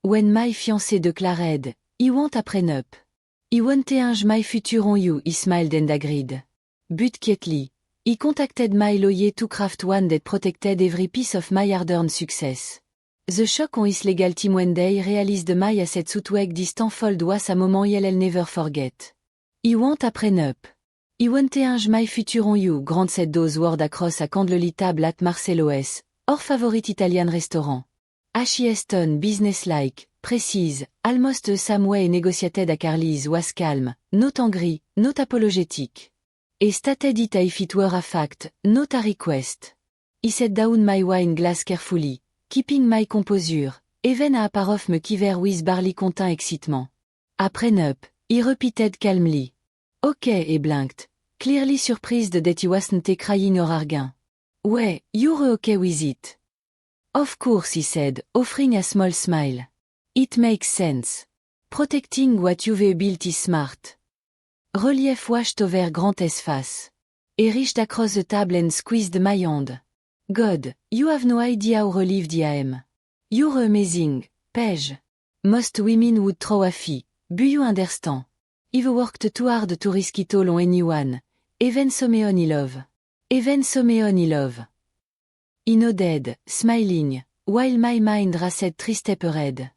When my fiancé declared, I want a prenup. I want change my future on you, he smiled and agreed. But quietly, he contacted my lawyer to craft one that protected every piece of my hard-earned success. The shock on his legal team when they realized my assets outweighed distant fold was a moment he'll never forget. I want a prenup. I want change my future on you, Grant said those words across a candlelit table at Marcello's, our favorite Italian restaurant. Ashy Aston, businesslike, precise, almost the same way negotiated a Carly's was calm, not angry, not apologetic. He stated it if it were a fact, not a request. He set down my wine glass carefully, keeping my composure, even a part of me quiver with barely content excitement. A prenup, he repeated calmly. Okay, he blinked, clearly surprised that he wasn't crying or arguing. Ouais, you're okay with it. Of course, he said, offering a small smile. It makes sense. Protecting what you've built is smart. Relief washed over Grant's face. He reached across the table and squeezed my hand. God, you have no idea how relieved I am. You're amazing, Paige. Most women would throw a fit, but you understand. I've worked too hard to risk it all on anyone. Even someone I love. Even someone I love. He nodded, smiling, while my mind raced 3 steps ahead.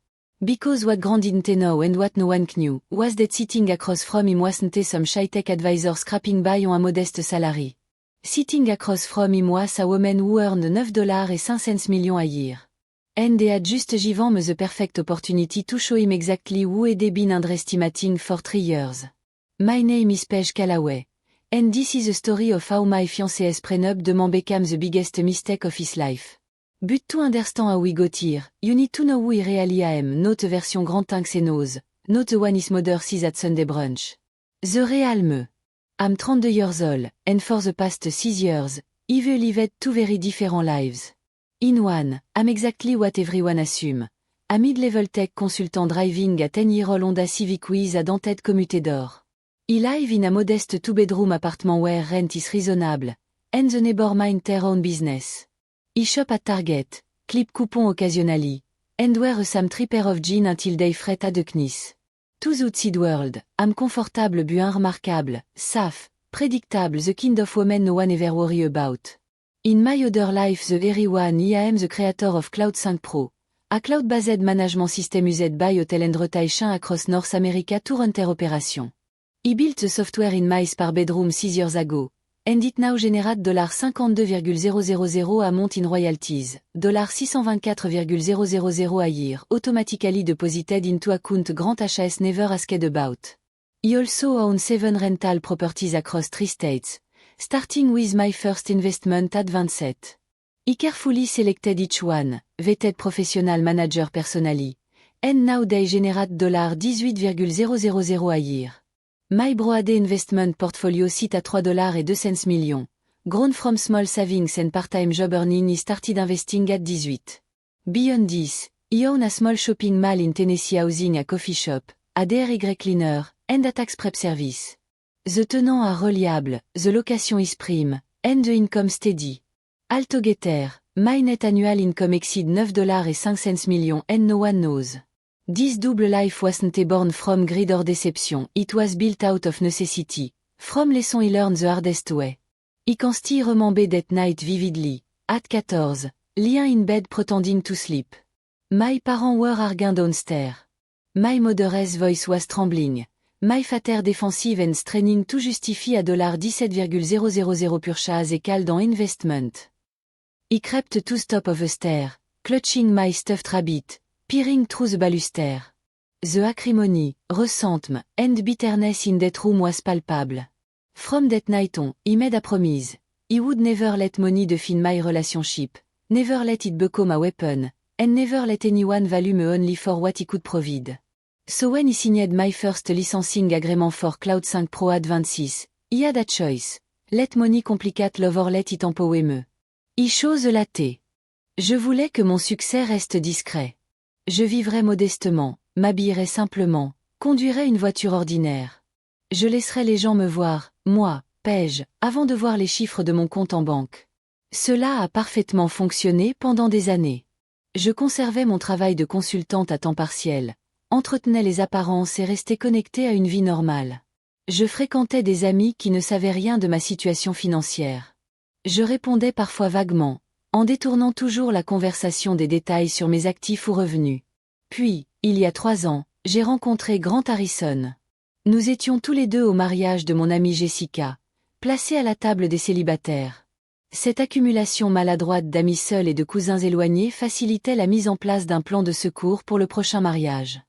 Because what Grant didn't know and what no one knew, was that sitting across from him wasn't some shy-tech advisor scraping by on a modest salary. Sitting across from him was a woman who earned $9.05 million a year. And they had just given me the perfect opportunity to show him exactly who they'd been underestimating for 3 years. My name is Paige Callaway. And this is the story of how my fiancé's prenup demand became the biggest mistake of his life. But to understand how we got here, you need to know who I really am, not the version Grant thinks he knows, not the one his mother sees at Sunday brunch. The real me. I'm 32 years old, and for the past 6 years, I've lived 2 very different lives. In one, I'm exactly what everyone assumes. A mid-level tech consultant driving a 10-year-old Honda Civic with a dented commute door. I live in a modest 2-bedroom apartment where rent is reasonable, and the neighbor mind their own business. I shop at Target, clip coupon occasionally, and wear a some three pair of jeans until they fret at the knees. To the outside world, I'm comfortable but unremarkable, safe, predictable, the kind of woman no one ever worry about. In my other life the very one I am the creator of Cloud 5 Pro, a cloud-based management system used by hotel and retail chains across North America to run their operation. I built the software in mice per bedroom 6 years ago, and it now generates $52,000 amount in royalties, $624,000 a year, automatically deposited into account Grant HS never asked about. I also own 7 rental properties across 3 states, starting with my first investment at 27. I carefully selected each one, vetted professional manager personally, and now they generate $18,000 a year. My broad investment portfolio sit at $3.02 million, grown from small savings and part-time job earning. I started investing at 18. Beyond this, I own a small shopping mall in Tennessee housing a coffee shop, a dry cleaner, and a tax prep service. The tenant are reliable, the location is prime, and the income steady. Altogether, my net annual income exceeds $9.05 million and no one knows. This double life wasn't born from greed or deception, it was built out of necessity, from lessons I learned the hardest way. I can still remember that night vividly, at 14, lying in bed pretending to sleep. My parents were arguing downstairs. My mother's voice was trembling, my father defensive and straining to justify a $17,000 purchase equal dans investment. I crept to stop of the stair, clutching my stuffed rabbit, peering through the baluster. The acrimony, resentment, and bitterness in that room was palpable. From that night on, I made a promise. I would never let money define my relationship, never let it become a weapon, and never let anyone value me only for what he could provide. So when I signed my first licensing agreement for Cloud 5 Pro at 26, I had a choice. Let money complicate love or let it empower me. I chose the latter. Je voulais que mon succès reste discret. Je vivrais modestement, m'habillerais simplement, conduirais une voiture ordinaire. Je laisserais les gens me voir, moi, Paige, avant de voir les chiffres de mon compte en banque. Cela a parfaitement fonctionné pendant des années. Je conservais mon travail de consultante à temps partiel, entretenais les apparences et restais connectée à une vie normale. Je fréquentais des amis qui ne savaient rien de ma situation financière. Je répondais parfois vaguement, en détournant toujours la conversation des détails sur mes actifs ou revenus. Puis, il y a 3 ans, j'ai rencontré Grant Harrison. Nous étions tous les deux au mariage de mon amie Jessica, placés à la table des célibataires. Cette accumulation maladroite d'amis seuls et de cousins éloignés facilitait la mise en place d'un plan de secours pour le prochain mariage.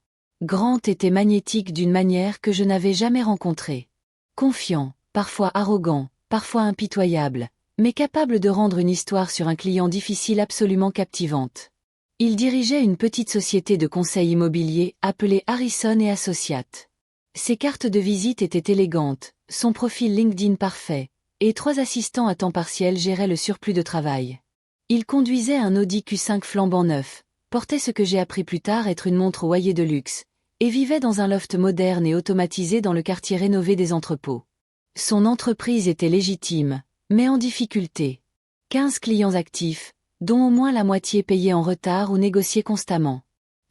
Grant était magnétique d'une manière que je n'avais jamais rencontrée. Confiant, parfois arrogant, parfois impitoyable, mais capable de rendre une histoire sur un client difficile absolument captivante. Il dirigeait une petite société de conseil immobilier appelée Harrison et Associates. Ses cartes de visite étaient élégantes, son profil LinkedIn parfait, et 3 assistants à temps partiel géraient le surplus de travail. Il conduisait un Audi Q5 flambant neuf, portait ce que j'ai appris plus tard être une montre Huawei de luxe, et vivait dans un loft moderne et automatisé dans le quartier rénové des entrepôts. Son entreprise était légitime, mais en difficulté. 15 clients actifs, dont au moins la moitié payaient en retard ou négociaient constamment.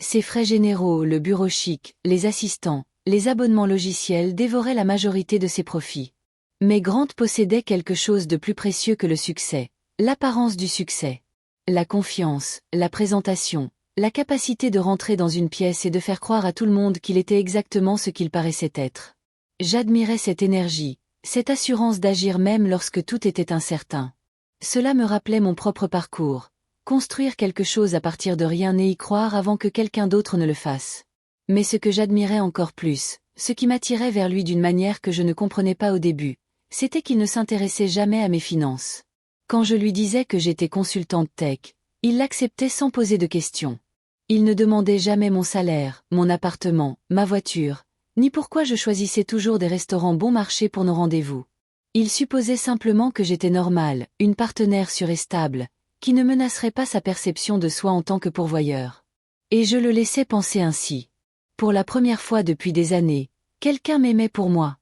Ses frais généraux, le bureau chic, les assistants, les abonnements logiciels dévoraient la majorité de ses profits. Mais Grant possédait quelque chose de plus précieux que le succès, l'apparence du succès. La confiance, la présentation, la capacité de rentrer dans une pièce et de faire croire à tout le monde qu'il était exactement ce qu'il paraissait être. J'admirais cette énergie, cette assurance d'agir même lorsque tout était incertain. Cela me rappelait mon propre parcours, construire quelque chose à partir de rien et y croire avant que quelqu'un d'autre ne le fasse. Mais ce que j'admirais encore plus, ce qui m'attirait vers lui d'une manière que je ne comprenais pas au début, c'était qu'il ne s'intéressait jamais à mes finances. Quand je lui disais que j'étais consultante tech, il l'acceptait sans poser de questions. Il ne demandait jamais mon salaire, mon appartement, ma voiture, ni pourquoi je choisissais toujours des restaurants bon marché pour nos rendez-vous. Il supposait simplement que j'étais normale, une partenaire sûre et stable, qui ne menacerait pas sa perception de soi en tant que pourvoyeur. Et je le laissais penser ainsi. Pour la première fois depuis des années, quelqu'un m'aimait pour moi.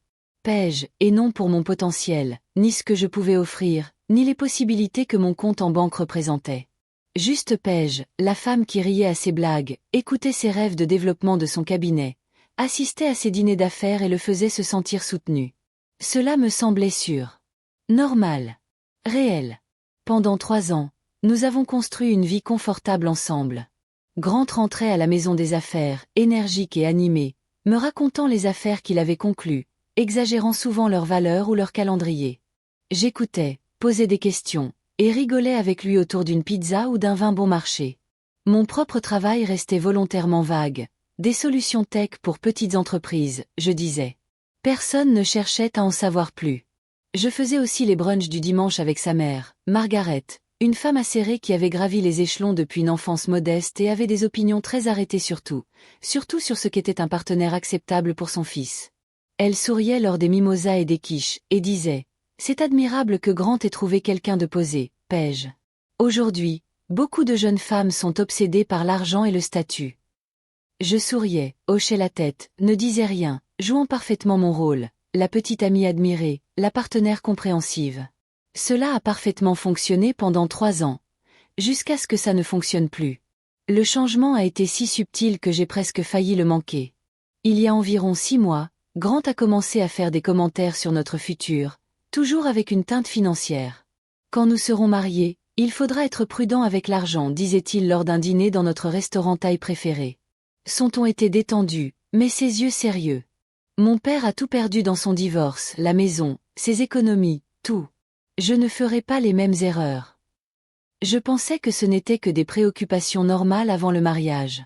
Paige, et non pour mon potentiel, ni ce que je pouvais offrir, ni les possibilités que mon compte en banque représentait. Juste Paige, la femme qui riait à ses blagues, écoutait ses rêves de développement de son cabinet, assistait à ses dîners d'affaires et le faisait se sentir soutenu. Cela me semblait sûr. Normal. Réel. Pendant 3 ans, nous avons construit une vie confortable ensemble. Grant rentrait à la maison des affaires, énergique et animé, me racontant les affaires qu'il avait conclues, exagérant souvent leur valeur ou leur calendrier. J'écoutais, posais des questions, et rigolais avec lui autour d'une pizza ou d'un vin bon marché. Mon propre travail restait volontairement vague. Des solutions tech pour petites entreprises, je disais. Personne ne cherchait à en savoir plus. Je faisais aussi les brunchs du dimanche avec sa mère, Margaret, une femme acérée qui avait gravi les échelons depuis une enfance modeste et avait des opinions très arrêtées surtout sur ce qu'était un partenaire acceptable pour son fils. Elle souriait lors des mimosas et des quiches, et disait « C'est admirable que Grant ait trouvé quelqu'un de posé, Paige. Aujourd'hui, beaucoup de jeunes femmes sont obsédées par l'argent et le statut. » Je souriais, hochais la tête, ne disais rien, jouant parfaitement mon rôle, la petite amie admirée, la partenaire compréhensive. Cela a parfaitement fonctionné pendant 3 ans, jusqu'à ce que ça ne fonctionne plus. Le changement a été si subtil que j'ai presque failli le manquer. Il y a environ 6 mois, Grant a commencé à faire des commentaires sur notre futur, toujours avec une teinte financière. Quand nous serons mariés, il faudra être prudent avec l'argent, disait-il lors d'un dîner dans notre restaurant thaï préféré. Son ton était détendu, mais ses yeux sérieux. Mon père a tout perdu dans son divorce, la maison, ses économies, tout. Je ne ferai pas les mêmes erreurs. Je pensais que ce n'étaient que des préoccupations normales avant le mariage.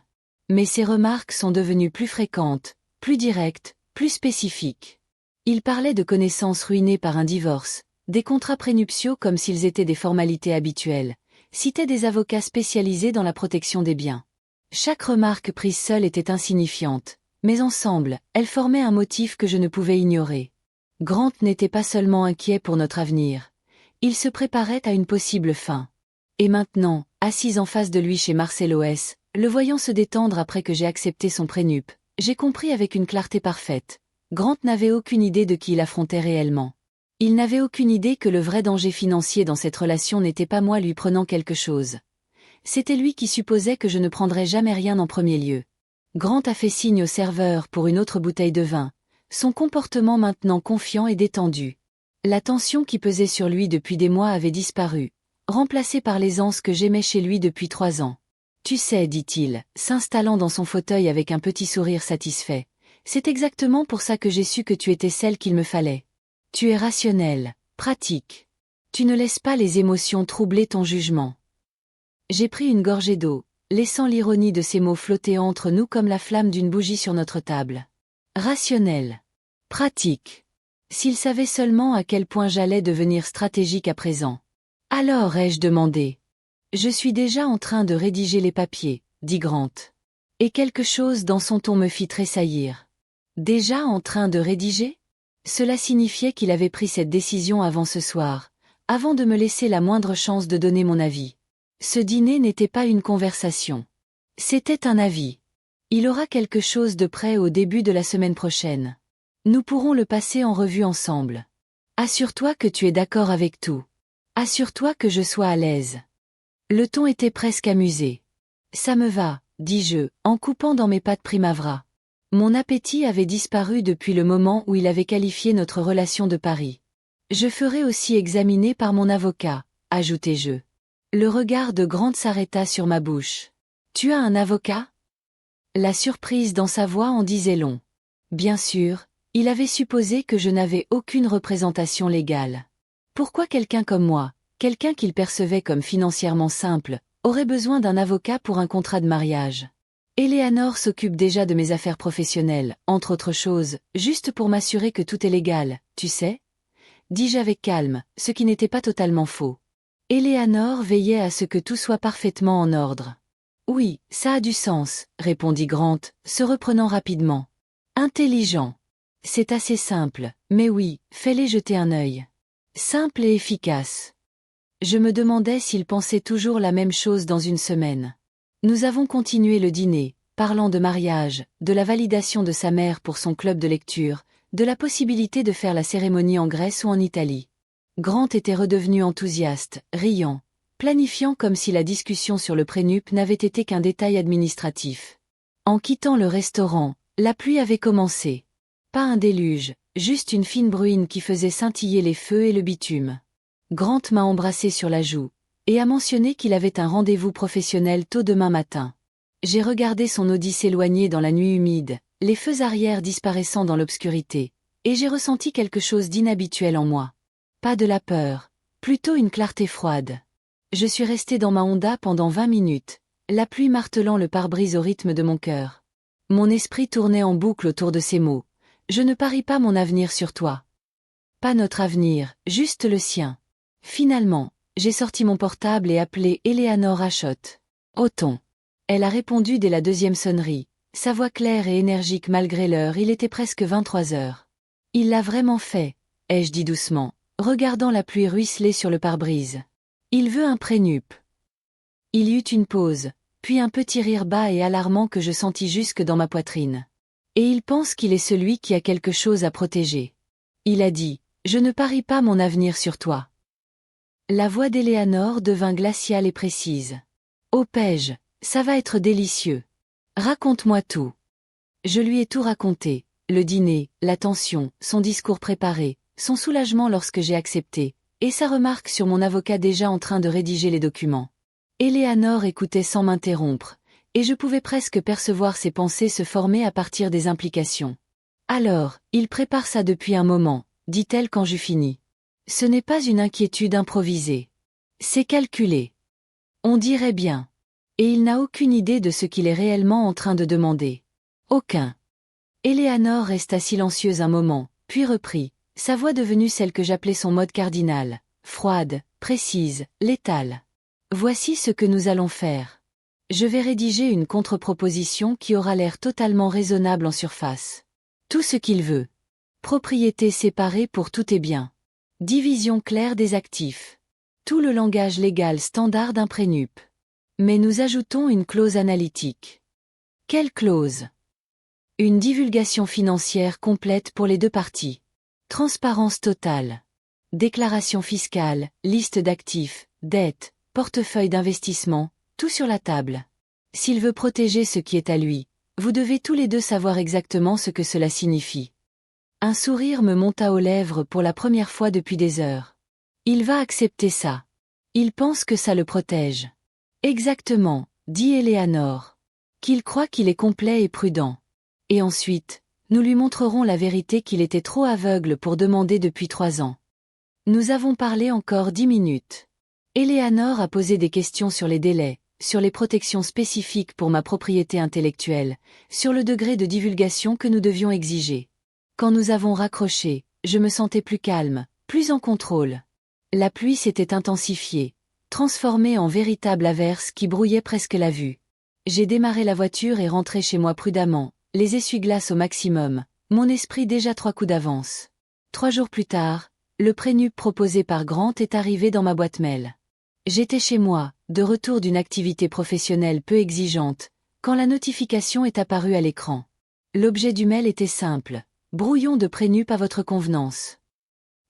Mais ses remarques sont devenues plus fréquentes, plus directes, plus spécifiques. Il parlait de connaissances ruinées par un divorce, des contrats prénuptiaux comme s'ils étaient des formalités habituelles, citait des avocats spécialisés dans la protection des biens. Chaque remarque prise seule était insignifiante, mais ensemble, elles formaient un motif que je ne pouvais ignorer. Grant n'était pas seulement inquiet pour notre avenir. Il se préparait à une possible fin. Et maintenant, assise en face de lui chez Marcelo S., le voyant se détendre après que j'ai accepté son prénup, j'ai compris avec une clarté parfaite. Grant n'avait aucune idée de qui il affrontait réellement. Il n'avait aucune idée que le vrai danger financier dans cette relation n'était pas moi lui prenant quelque chose. C'était lui qui supposait que je ne prendrais jamais rien en premier lieu. Grant a fait signe au serveur pour une autre bouteille de vin, son comportement maintenant confiant et détendu. La tension qui pesait sur lui depuis des mois avait disparu, remplacée par l'aisance que j'aimais chez lui depuis 3 ans. Tu sais, dit-il, s'installant dans son fauteuil avec un petit sourire satisfait, c'est exactement pour ça que j'ai su que tu étais celle qu'il me fallait. Tu es rationnel, pratique. Tu ne laisses pas les émotions troubler ton jugement. J'ai pris une gorgée d'eau, laissant l'ironie de ces mots flotter entre nous comme la flamme d'une bougie sur notre table. Rationnel. Pratique. S'il savait seulement à quel point j'allais devenir stratégique à présent. Alors ai-je demandé. Je suis déjà en train de rédiger les papiers, dit Grant. Et quelque chose dans son ton me fit tressaillir. Déjà en train de rédiger? Cela signifiait qu'il avait pris cette décision avant ce soir, avant de me laisser la moindre chance de donner mon avis. Ce dîner n'était pas une conversation. C'était un avis. Il aura quelque chose de prêt au début de la semaine prochaine. Nous pourrons le passer en revue ensemble. Assure-toi que tu es d'accord avec tout. Assure-toi que je sois à l'aise. Le ton était presque amusé. Ça me va, dis-je, en coupant dans mes pâtes Primavera. Mon appétit avait disparu depuis le moment où il avait qualifié notre relation de pari. Je ferai aussi examiner par mon avocat, ajoutai-je. Le regard de Grant s'arrêta sur ma bouche. Tu as un avocat? La surprise dans sa voix en disait long. Bien sûr, il avait supposé que je n'avais aucune représentation légale. Pourquoi quelqu'un comme moi, quelqu'un qu'il percevait comme financièrement simple, aurait besoin d'un avocat pour un contrat de mariage? Eleanor s'occupe déjà de mes affaires professionnelles, entre autres choses, juste pour m'assurer que tout est légal, tu sais? Dis-je avec calme, ce qui n'était pas totalement faux. Eleanor veillait à ce que tout soit parfaitement en ordre. Oui, ça a du sens, répondit Grant, se reprenant rapidement. Intelligent. C'est assez simple, mais oui, fais-les jeter un œil. Simple et efficace. Je me demandais s'il pensait toujours la même chose dans une semaine. Nous avons continué le dîner, parlant de mariage, de la validation de sa mère pour son club de lecture, de la possibilité de faire la cérémonie en Grèce ou en Italie. Grant était redevenu enthousiaste, riant, planifiant comme si la discussion sur le prénup n'avait été qu'un détail administratif. En quittant le restaurant, la pluie avait commencé. Pas un déluge, juste une fine bruine qui faisait scintiller les feux et le bitume. Grant m'a embrassé sur la joue, et a mentionné qu'il avait un rendez-vous professionnel tôt demain matin. J'ai regardé son Audi s'éloigner dans la nuit humide, les feux arrière disparaissant dans l'obscurité, et j'ai ressenti quelque chose d'inhabituel en moi. Pas de la peur, plutôt une clarté froide. Je suis resté dans ma Honda pendant 20 minutes, la pluie martelant le pare-brise au rythme de mon cœur. Mon esprit tournait en boucle autour de ces mots. Je ne parie pas mon avenir sur toi. Pas notre avenir, juste le sien. Finalement, j'ai sorti mon portable et appelé Eleanor Ashott. Auton. Elle a répondu dès la deuxième sonnerie. Sa voix claire et énergique malgré l'heure, il était presque 23 heures. Il l'a vraiment fait, ai-je dit doucement, regardant la pluie ruisseler sur le pare-brise. Il veut un prénup. Il y eut une pause, puis un petit rire bas et alarmant que je sentis jusque dans ma poitrine. Et il pense qu'il est celui qui a quelque chose à protéger. Il a dit, je ne parie pas mon avenir sur toi. La voix d'Eleanor devint glaciale et précise. Oh Paige, ça va être délicieux. Raconte-moi tout. Je lui ai tout raconté, le dîner, la tension, son discours préparé, son soulagement lorsque j'ai accepté, et sa remarque sur mon avocat déjà en train de rédiger les documents. Eleanor écoutait sans m'interrompre, et je pouvais presque percevoir ses pensées se former à partir des implications. Alors, il prépare ça depuis un moment, dit-elle quand j'eus fini. Ce n'est pas une inquiétude improvisée. C'est calculé. On dirait bien. Et il n'a aucune idée de ce qu'il est réellement en train de demander. Aucun. Eleanor resta silencieuse un moment, puis reprit, sa voix devenue celle que j'appelais son mode cardinal, froide, précise, létale. Voici ce que nous allons faire. Je vais rédiger une contre-proposition qui aura l'air totalement raisonnable en surface. Tout ce qu'il veut. Propriété séparée pour tout et bien. Division claire des actifs. Tout le langage légal standard d'un prénup. Mais nous ajoutons une clause analytique. Quelle clause? Une divulgation financière complète pour les deux parties. Transparence totale. Déclaration fiscale, liste d'actifs, dettes, portefeuille d'investissement, tout sur la table. S'il veut protéger ce qui est à lui, vous devez tous les deux savoir exactement ce que cela signifie. Un sourire me monta aux lèvres pour la première fois depuis des heures. Il va accepter ça. Il pense que ça le protège. Exactement, dit Eleanor. Qu'il croit qu'il est complet et prudent. Et ensuite, nous lui montrerons la vérité qu'il était trop aveugle pour demander depuis 3 ans. Nous avons parlé encore 10 minutes. Eleanor a posé des questions sur les délais, sur les protections spécifiques pour ma propriété intellectuelle, sur le degré de divulgation que nous devions exiger. Quand nous avons raccroché, je me sentais plus calme, plus en contrôle. La pluie s'était intensifiée, transformée en véritable averse qui brouillait presque la vue. J'ai démarré la voiture et rentré chez moi prudemment, les essuie-glaces au maximum, mon esprit déjà 3 coups d'avance. 3 jours plus tard, le prénup proposé par Grant est arrivé dans ma boîte mail. J'étais chez moi, de retour d'une activité professionnelle peu exigeante, quand la notification est apparue à l'écran. L'objet du mail était simple, brouillon de prénup à votre convenance.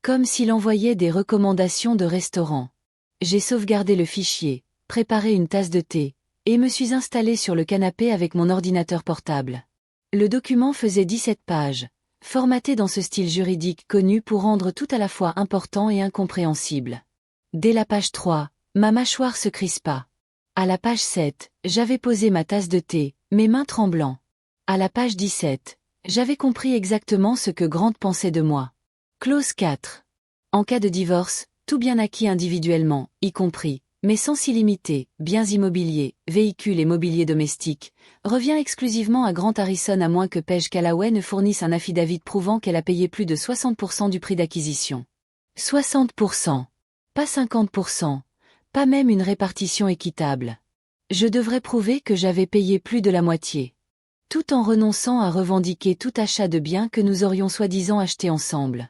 Comme s'il envoyait des recommandations de restaurant. J'ai sauvegardé le fichier, préparé une tasse de thé, et me suis installé sur le canapé avec mon ordinateur portable. Le document faisait 17 pages, formaté dans ce style juridique connu pour rendre tout à la fois important et incompréhensible. Dès la page 3, ma mâchoire se crispa. À la page 7, j'avais posé ma tasse de thé, mes mains tremblant. À la page 17, j'avais compris exactement ce que Grant pensait de moi. Clause 4. En cas de divorce, tout bien acquis individuellement, y compris, mais sans illimité, biens immobiliers, véhicules et mobilier domestique, revient exclusivement à Grant Harrison à moins que Paige Callaway ne fournisse un affidavit prouvant qu'elle a payé plus de 60% du prix d'acquisition. 60%. Pas 50%. Pas même une répartition équitable. Je devrais prouver que j'avais payé plus de la moitié. Tout en renonçant à revendiquer tout achat de biens que nous aurions soi-disant achetés ensemble.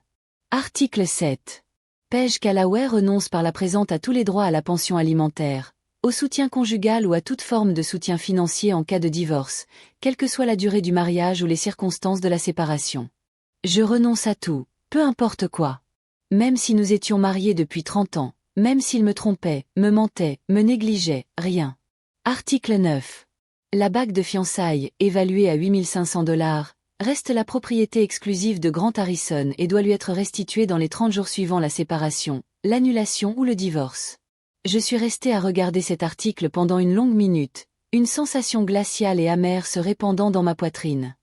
Article 7. Paige Callaway renonce par la présente à tous les droits à la pension alimentaire, au soutien conjugal ou à toute forme de soutien financier en cas de divorce, quelle que soit la durée du mariage ou les circonstances de la séparation. Je renonce à tout, peu importe quoi. Même si nous étions mariés depuis 30 ans, même s'il me trompait, me mentait, me négligeait, rien. Article 9. La bague de fiançailles, évaluée à $8 500, reste la propriété exclusive de Grant Harrison et doit lui être restituée dans les 30 jours suivant la séparation, l'annulation ou le divorce. Je suis resté à regarder cet article pendant une longue minute, une sensation glaciale et amère se répandant dans ma poitrine.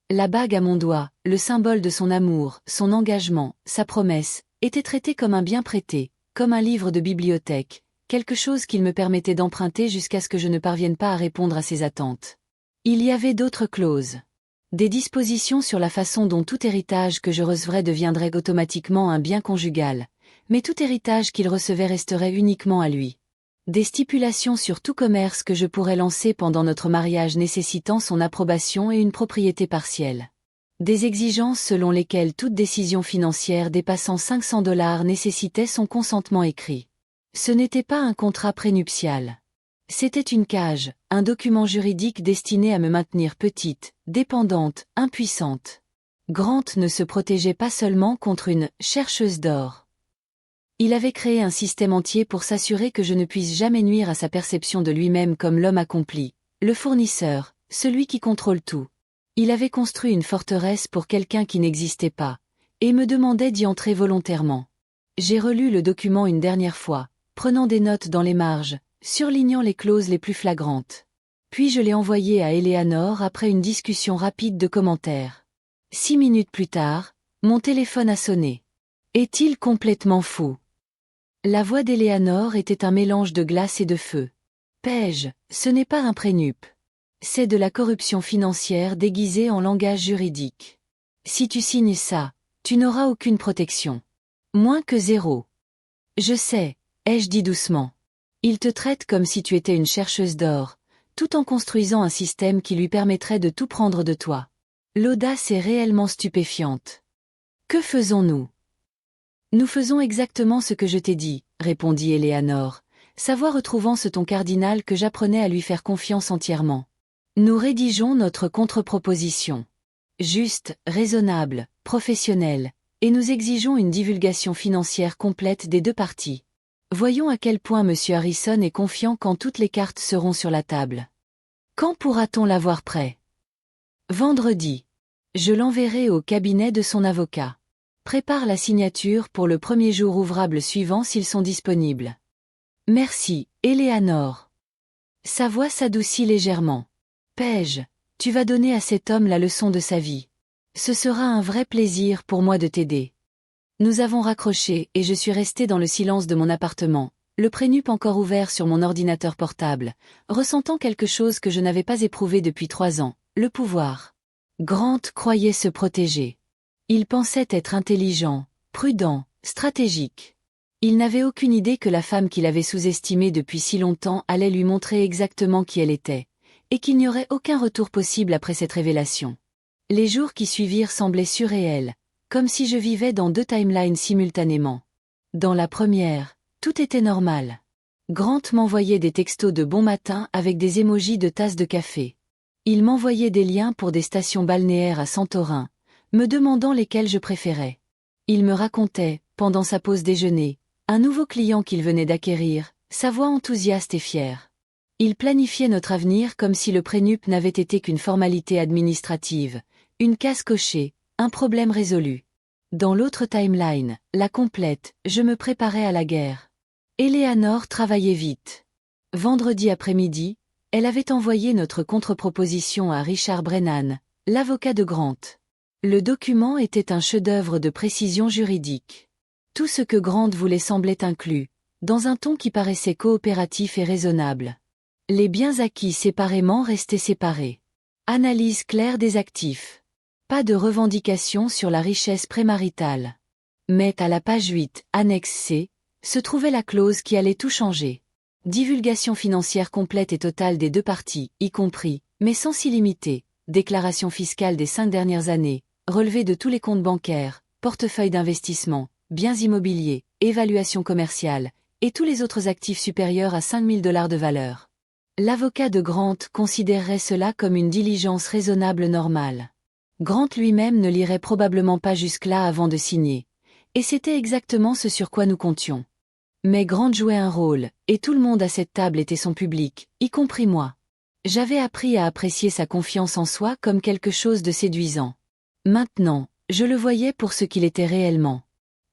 La bague à mon doigt, le symbole de son amour, son engagement, sa promesse, était traitée comme un bien prêté, comme un livre de bibliothèque, quelque chose qu'il me permettait d'emprunter jusqu'à ce que je ne parvienne pas à répondre à ses attentes. Il y avait d'autres clauses. Des dispositions sur la façon dont tout héritage que je recevrais deviendrait automatiquement un bien conjugal, mais tout héritage qu'il recevait resterait uniquement à lui. Des stipulations sur tout commerce que je pourrais lancer pendant notre mariage nécessitant son approbation et une propriété partielle. Des exigences selon lesquelles toute décision financière dépassant $500 nécessitait son consentement écrit. Ce n'était pas un contrat prénuptial. C'était une cage, un document juridique destiné à me maintenir petite, dépendante, impuissante. Grant ne se protégeait pas seulement contre une « chercheuse d'or ». Il avait créé un système entier pour s'assurer que je ne puisse jamais nuire à sa perception de lui-même comme l'homme accompli, le fournisseur, celui qui contrôle tout. Il avait construit une forteresse pour quelqu'un qui n'existait pas, et me demandait d'y entrer volontairement. J'ai relu le document une dernière fois, prenant des notes dans les marges, surlignant les clauses les plus flagrantes. Puis je l'ai envoyé à Eleanor après une discussion rapide de commentaires. 6 minutes plus tard, mon téléphone a sonné. Est-il complètement fou? La voix d'Eleanor était un mélange de glace et de feu. Paige, ce n'est pas un prénup. C'est de la corruption financière déguisée en langage juridique. Si tu signes ça, tu n'auras aucune protection. Moins que 0. Je sais, ai-je dit doucement. Il te traite comme si tu étais une chercheuse d'or, tout en construisant un système qui lui permettrait de tout prendre de toi. L'audace est réellement stupéfiante. Que faisons-nous? Nous faisons exactement ce que je t'ai dit, répondit Eleanor, sa voix retrouvant ce ton cardinal que j'apprenais à lui faire confiance entièrement. Nous rédigeons notre contre-proposition. Juste, raisonnable, professionnelle, et nous exigeons une divulgation financière complète des deux parties. Voyons à quel point Monsieur Harrison est confiant quand toutes les cartes seront sur la table. Quand pourra-t-on l'avoir prêt? Vendredi. Je l'enverrai au cabinet de son avocat. Prépare la signature pour le premier jour ouvrable suivant s'ils sont disponibles. Merci, Éléanore. Sa voix s'adoucit légèrement. Paige, tu vas donner à cet homme la leçon de sa vie. Ce sera un vrai plaisir pour moi de t'aider. Nous avons raccroché et je suis resté dans le silence de mon appartement, le prénup encore ouvert sur mon ordinateur portable, ressentant quelque chose que je n'avais pas éprouvé depuis 3 ans, le pouvoir. Grant croyait se protéger. Il pensait être intelligent, prudent, stratégique. Il n'avait aucune idée que la femme qu'il avait sous-estimée depuis si longtemps allait lui montrer exactement qui elle était, et qu'il n'y aurait aucun retour possible après cette révélation. Les jours qui suivirent semblaient surréels, comme si je vivais dans 2 timelines simultanément. Dans la première, tout était normal. Grant m'envoyait des textos de bon matin avec des émojis de tasses de café. Il m'envoyait des liens pour des stations balnéaires à Santorin, me demandant lesquelles je préférais. Il me racontait, pendant sa pause déjeuner, un nouveau client qu'il venait d'acquérir, sa voix enthousiaste et fière. Il planifiait notre avenir comme si le prénup n'avait été qu'une formalité administrative, une case cochée, un problème résolu. Dans l'autre timeline, la complète, je me préparais à la guerre. Éléanore travaillait vite. Vendredi après-midi, elle avait envoyé notre contre-proposition à Richard Brennan, l'avocat de Grant. Le document était un chef-d'œuvre de précision juridique. Tout ce que Grant voulait semblait inclus, dans un ton qui paraissait coopératif et raisonnable. Les biens acquis séparément restaient séparés. Analyse claire des actifs. Pas de revendication sur la richesse prémaritale. Mais à la page 8, annexe C, se trouvait la clause qui allait tout changer. Divulgation financière complète et totale des 2 parties, y compris, mais sans illimité, déclaration fiscale des 5 dernières années, relevé de tous les comptes bancaires, portefeuille d'investissement, biens immobiliers, évaluation commerciale, et tous les autres actifs supérieurs à 5 000 $ de valeur. L'avocat de Grant considérerait cela comme une diligence raisonnable normale. Grant lui-même ne lirait probablement pas jusque-là avant de signer. Et c'était exactement ce sur quoi nous comptions. Mais Grant jouait un rôle, et tout le monde à cette table était son public, y compris moi. J'avais appris à apprécier sa confiance en soi comme quelque chose de séduisant. Maintenant, je le voyais pour ce qu'il était réellement.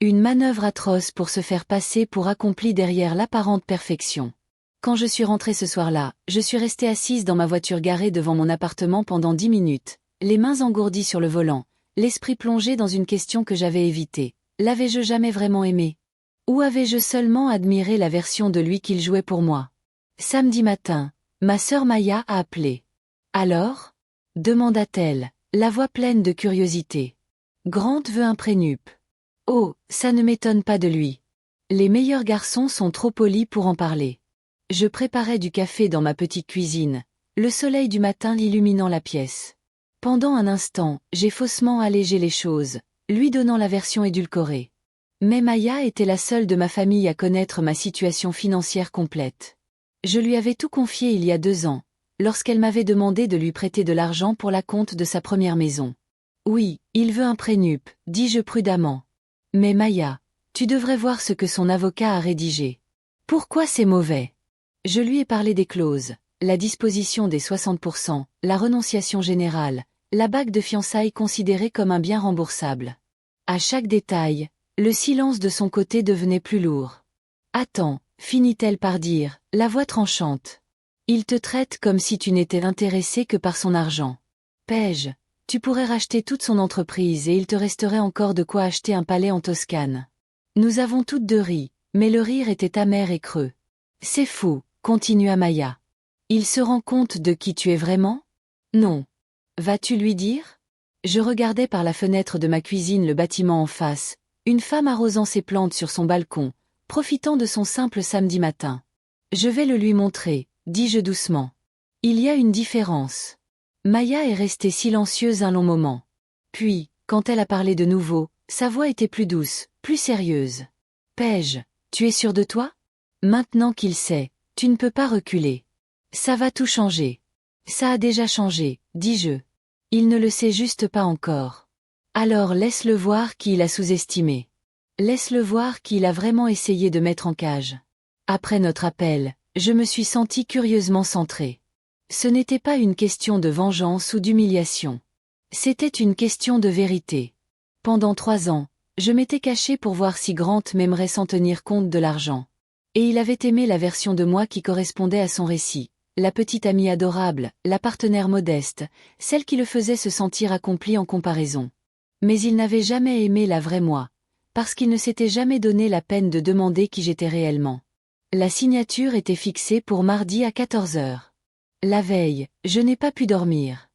Une manœuvre atroce pour se faire passer pour accompli derrière l'apparente perfection. Quand je suis rentrée ce soir-là, je suis restée assise dans ma voiture garée devant mon appartement pendant 10 minutes, les mains engourdies sur le volant, l'esprit plongé dans une question que j'avais évitée. L'avais-je jamais vraiment aimé? Ou avais-je seulement admiré la version de lui qu'il jouait pour moi? Samedi matin, ma sœur Maya a appelé. Alors? Demanda-t-elle, la voix pleine de curiosité. Grant veut un prénup. Oh, ça ne m'étonne pas de lui. Les meilleurs garçons sont trop polis pour en parler. Je préparais du café dans ma petite cuisine, le soleil du matin illuminant la pièce. Pendant un instant, j'ai faussement allégé les choses, lui donnant la version édulcorée. Mais Maya était la seule de ma famille à connaître ma situation financière complète. Je lui avais tout confié il y a 2 ans, lorsqu'elle m'avait demandé de lui prêter de l'argent pour la compte de sa première maison. Oui, il veut un prénup, dis-je prudemment. Mais Maya, tu devrais voir ce que son avocat a rédigé. Pourquoi c'est mauvais? Je lui ai parlé des clauses, la disposition des 60%, la renonciation générale, la bague de fiançailles considérée comme un bien remboursable. À chaque détail, le silence de son côté devenait plus lourd. Attends, finit-elle par dire, la voix tranchante. Il te traite comme si tu n'étais intéressé que par son argent. Paige, tu pourrais racheter toute son entreprise et il te resterait encore de quoi acheter un palais en Toscane. Nous avons toutes 2 ri, mais le rire était amer et creux. C'est fou, continua Maya. Il se rend compte de qui tu es vraiment? Non. Vas-tu lui dire? Je regardais par la fenêtre de ma cuisine le bâtiment en face, une femme arrosant ses plantes sur son balcon, profitant de son simple samedi matin. Je vais le lui montrer, dis-je doucement. Il y a une différence. Maya est restée silencieuse un long moment. Puis, quand elle a parlé de nouveau, sa voix était plus douce, plus sérieuse. Paige, tu es sûre de toi? Maintenant qu'il sait, tu ne peux pas reculer. Ça va tout changer. Ça a déjà changé, dis-je. Il ne le sait juste pas encore. Alors laisse-le voir qui il a sous-estimé. Laisse-le voir qu'il a vraiment essayé de mettre en cage. Après notre appel, je me suis sentie curieusement centrée. Ce n'était pas une question de vengeance ou d'humiliation. C'était une question de vérité. Pendant 3 ans, je m'étais cachée pour voir si Grant m'aimerait sans tenir compte de l'argent. Et il avait aimé la version de moi qui correspondait à son récit. La petite amie adorable, la partenaire modeste, celle qui le faisait se sentir accompli en comparaison. Mais il n'avait jamais aimé la vraie moi, parce qu'il ne s'était jamais donné la peine de demander qui j'étais réellement. La signature était fixée pour mardi à 14 heures. La veille, je n'ai pas pu dormir.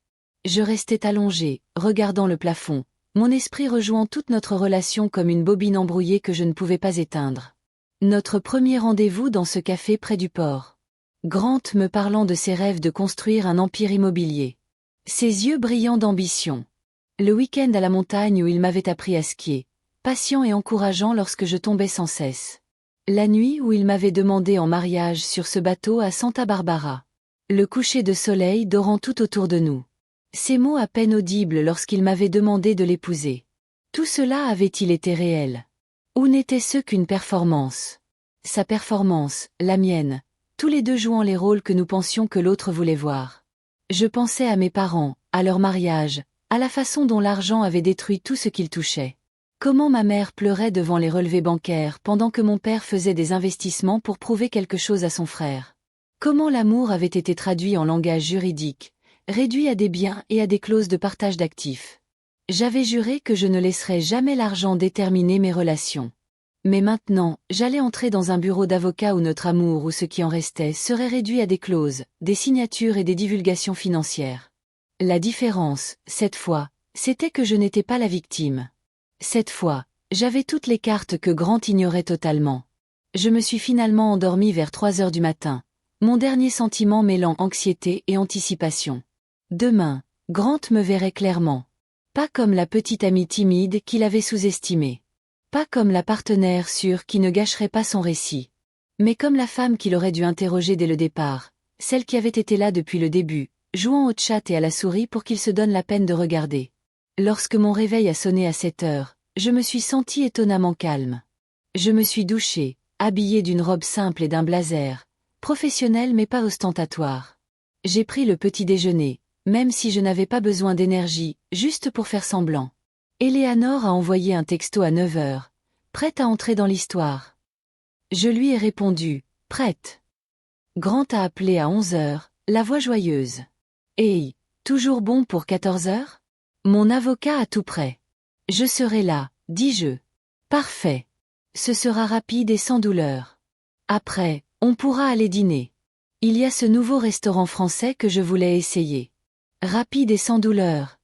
Je restais allongée, regardant le plafond, mon esprit rejouant toute notre relation comme une bobine embrouillée que je ne pouvais pas éteindre. Notre premier rendez-vous dans ce café près du port. Grant me parlant de ses rêves de construire un empire immobilier. Ses yeux brillants d'ambition. Le week-end à la montagne où il m'avait appris à skier, patient et encourageant lorsque je tombais sans cesse. La nuit où il m'avait demandé en mariage sur ce bateau à Santa Barbara. Le coucher de soleil dorant tout autour de nous. Ces mots à peine audibles lorsqu'il m'avait demandé de l'épouser. Tout cela avait-il été réel? Ou n'était-ce qu'une performance? Sa performance, la mienne, tous les deux jouant les rôles que nous pensions que l'autre voulait voir. Je pensais à mes parents, à leur mariage, à la façon dont l'argent avait détruit tout ce qu'ils touchaient. Comment ma mère pleurait devant les relevés bancaires pendant que mon père faisait des investissements pour prouver quelque chose à son frère. Comment l'amour avait été traduit en langage juridique, réduit à des biens et à des clauses de partage d'actifs. J'avais juré que je ne laisserais jamais l'argent déterminer mes relations. Mais maintenant, j'allais entrer dans un bureau d'avocat où notre amour ou ce qui en restait serait réduit à des clauses, des signatures et des divulgations financières. La différence, cette fois, c'était que je n'étais pas la victime. Cette fois, j'avais toutes les cartes que Grant ignorait totalement. Je me suis finalement endormie vers 3 heures du matin, mon dernier sentiment mêlant anxiété et anticipation. Demain, Grant me verrait clairement. Pas comme la petite amie timide qu'il avait sous-estimée. Pas comme la partenaire sûre qui ne gâcherait pas son récit. Mais comme la femme qu'il aurait dû interroger dès le départ, celle qui avait été là depuis le début, jouant au chat et à la souris pour qu'il se donne la peine de regarder. Lorsque mon réveil a sonné à 7 heures, je me suis sentie étonnamment calme. Je me suis douchée, habillée d'une robe simple et d'un blazer, professionnel mais pas ostentatoire. J'ai pris le petit déjeuner, même si je n'avais pas besoin d'énergie, juste pour faire semblant. Eleanor a envoyé un texto à 9 heures, prête à entrer dans l'histoire. Je lui ai répondu, prête. Grant a appelé à 11 heures, la voix joyeuse. Hey, toujours bon pour 14 heures? Mon avocat à tout prêt. Je serai là, dis-je. Parfait. Ce sera rapide et sans douleur. Après, on pourra aller dîner. Il y a ce nouveau restaurant français que je voulais essayer. Rapide et sans douleur.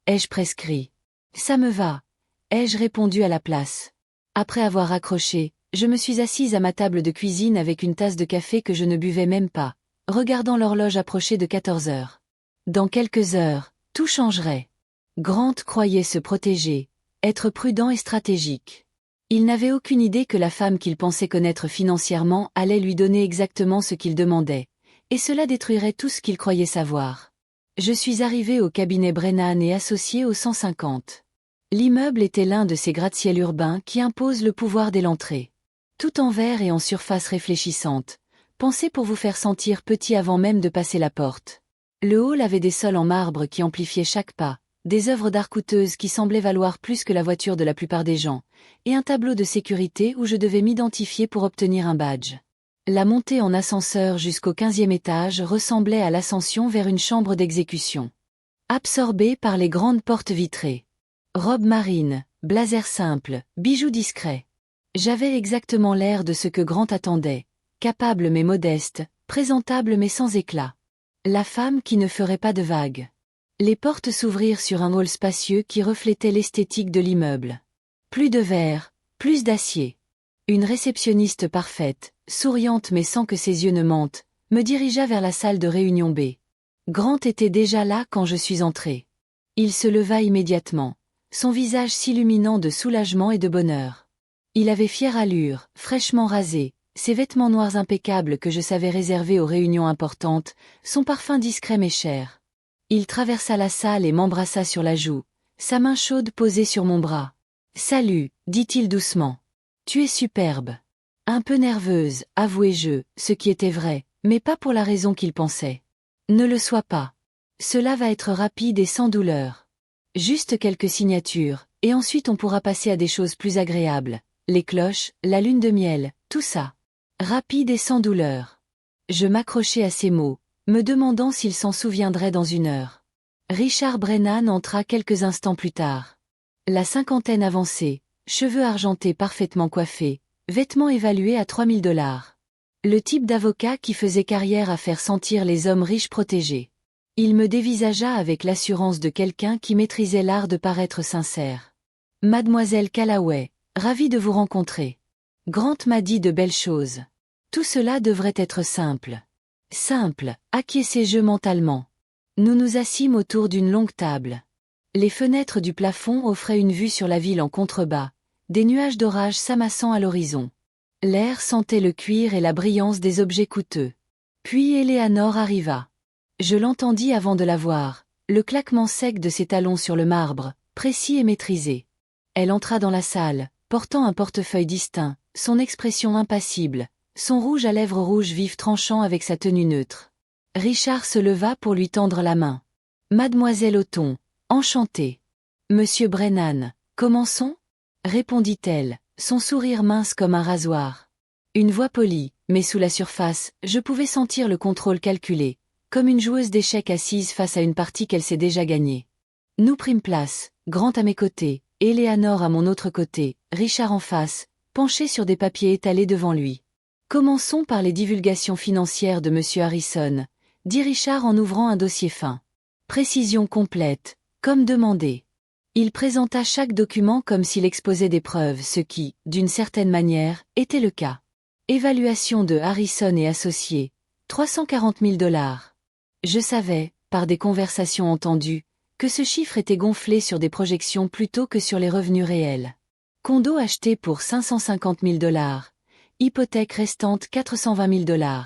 Ai-je prescrit? Ça me va, ai-je répondu à la place. Après avoir raccroché, je me suis assise à ma table de cuisine avec une tasse de café que je ne buvais même pas, regardant l'horloge approcher de 14 heures. Dans quelques heures, tout changerait. Grant croyait se protéger, être prudent et stratégique. Il n'avait aucune idée que la femme qu'il pensait connaître financièrement allait lui donner exactement ce qu'il demandait, et cela détruirait tout ce qu'il croyait savoir. Je suis arrivée au cabinet Brennan et associée au 150. L'immeuble était l'un de ces gratte-ciel urbains qui imposent le pouvoir dès l'entrée. Tout en verre et en surface réfléchissante, pensé pour vous faire sentir petit avant même de passer la porte. Le hall avait des sols en marbre qui amplifiaient chaque pas, des œuvres d'art coûteuses qui semblaient valoir plus que la voiture de la plupart des gens, et un tableau de sécurité où je devais m'identifier pour obtenir un badge. La montée en ascenseur jusqu'au 15e étage ressemblait à l'ascension vers une chambre d'exécution. Absorbée par les grandes portes vitrées. Robe marine, blazer simple, bijoux discrets. J'avais exactement l'air de ce que Grant attendait, capable mais modeste, présentable mais sans éclat. La femme qui ne ferait pas de vagues. Les portes s'ouvrirent sur un hall spacieux qui reflétait l'esthétique de l'immeuble. Plus de verre, plus d'acier. Une réceptionniste parfaite, souriante mais sans que ses yeux ne mentent, me dirigea vers la salle de réunion B. Grant était déjà là quand je suis entrée. Il se leva immédiatement, son visage s'illuminant de soulagement et de bonheur. Il avait fière allure, fraîchement rasé, ses vêtements noirs impeccables que je savais réservés aux réunions importantes, son parfum discret mais cher. Il traversa la salle et m'embrassa sur la joue, sa main chaude posée sur mon bras. « Salut », dit-il doucement. Tu es superbe. Un peu nerveuse, avouai-je, ce qui était vrai, mais pas pour la raison qu'il pensait. Ne le sois pas. Cela va être rapide et sans douleur. Juste quelques signatures, et ensuite on pourra passer à des choses plus agréables. Les cloches, la lune de miel, tout ça. Rapide et sans douleur. Je m'accrochai à ces mots, me demandant s'il s'en souviendrait dans une heure. Richard Brennan entra quelques instants plus tard. La cinquantaine avancée, cheveux argentés parfaitement coiffés, vêtements évalués à $3000. Le type d'avocat qui faisait carrière à faire sentir les hommes riches protégés. Il me dévisagea avec l'assurance de quelqu'un qui maîtrisait l'art de paraître sincère. Mademoiselle Callaway, ravie de vous rencontrer. Grant m'a dit de belles choses. Tout cela devrait être simple. Simple, acquiesçai-je mentalement. Nous nous assîmes autour d'une longue table. Les fenêtres du plafond offraient une vue sur la ville en contrebas, des nuages d'orage s'amassant à l'horizon. L'air sentait le cuir et la brillance des objets coûteux. Puis Eleanor arriva. Je l'entendis avant de la voir, le claquement sec de ses talons sur le marbre, précis et maîtrisé. Elle entra dans la salle, portant un portefeuille distinct, son expression impassible, son rouge à lèvres rouge vif tranchant avec sa tenue neutre. Richard se leva pour lui tendre la main. Mademoiselle Othon, enchantée. Monsieur Brennan, commençons ? Répondit-elle, son sourire mince comme un rasoir. Une voix polie, mais sous la surface, je pouvais sentir le contrôle calculé, comme une joueuse d'échecs assise face à une partie qu'elle sait déjà gagnée. Nous prîmes place, Grant à mes côtés, Eleanor à mon autre côté, Richard en face, penché sur des papiers étalés devant lui. Commençons par les divulgations financières de Monsieur Harrison, dit Richard en ouvrant un dossier fin. Précision complète, comme demandé. Il présenta chaque document comme s'il exposait des preuves, ce qui, d'une certaine manière, était le cas. Évaluation de Harrison et associés, $340 000. Je savais, par des conversations entendues, que ce chiffre était gonflé sur des projections plutôt que sur les revenus réels. Condo acheté pour $550 000, hypothèque restante $420 000.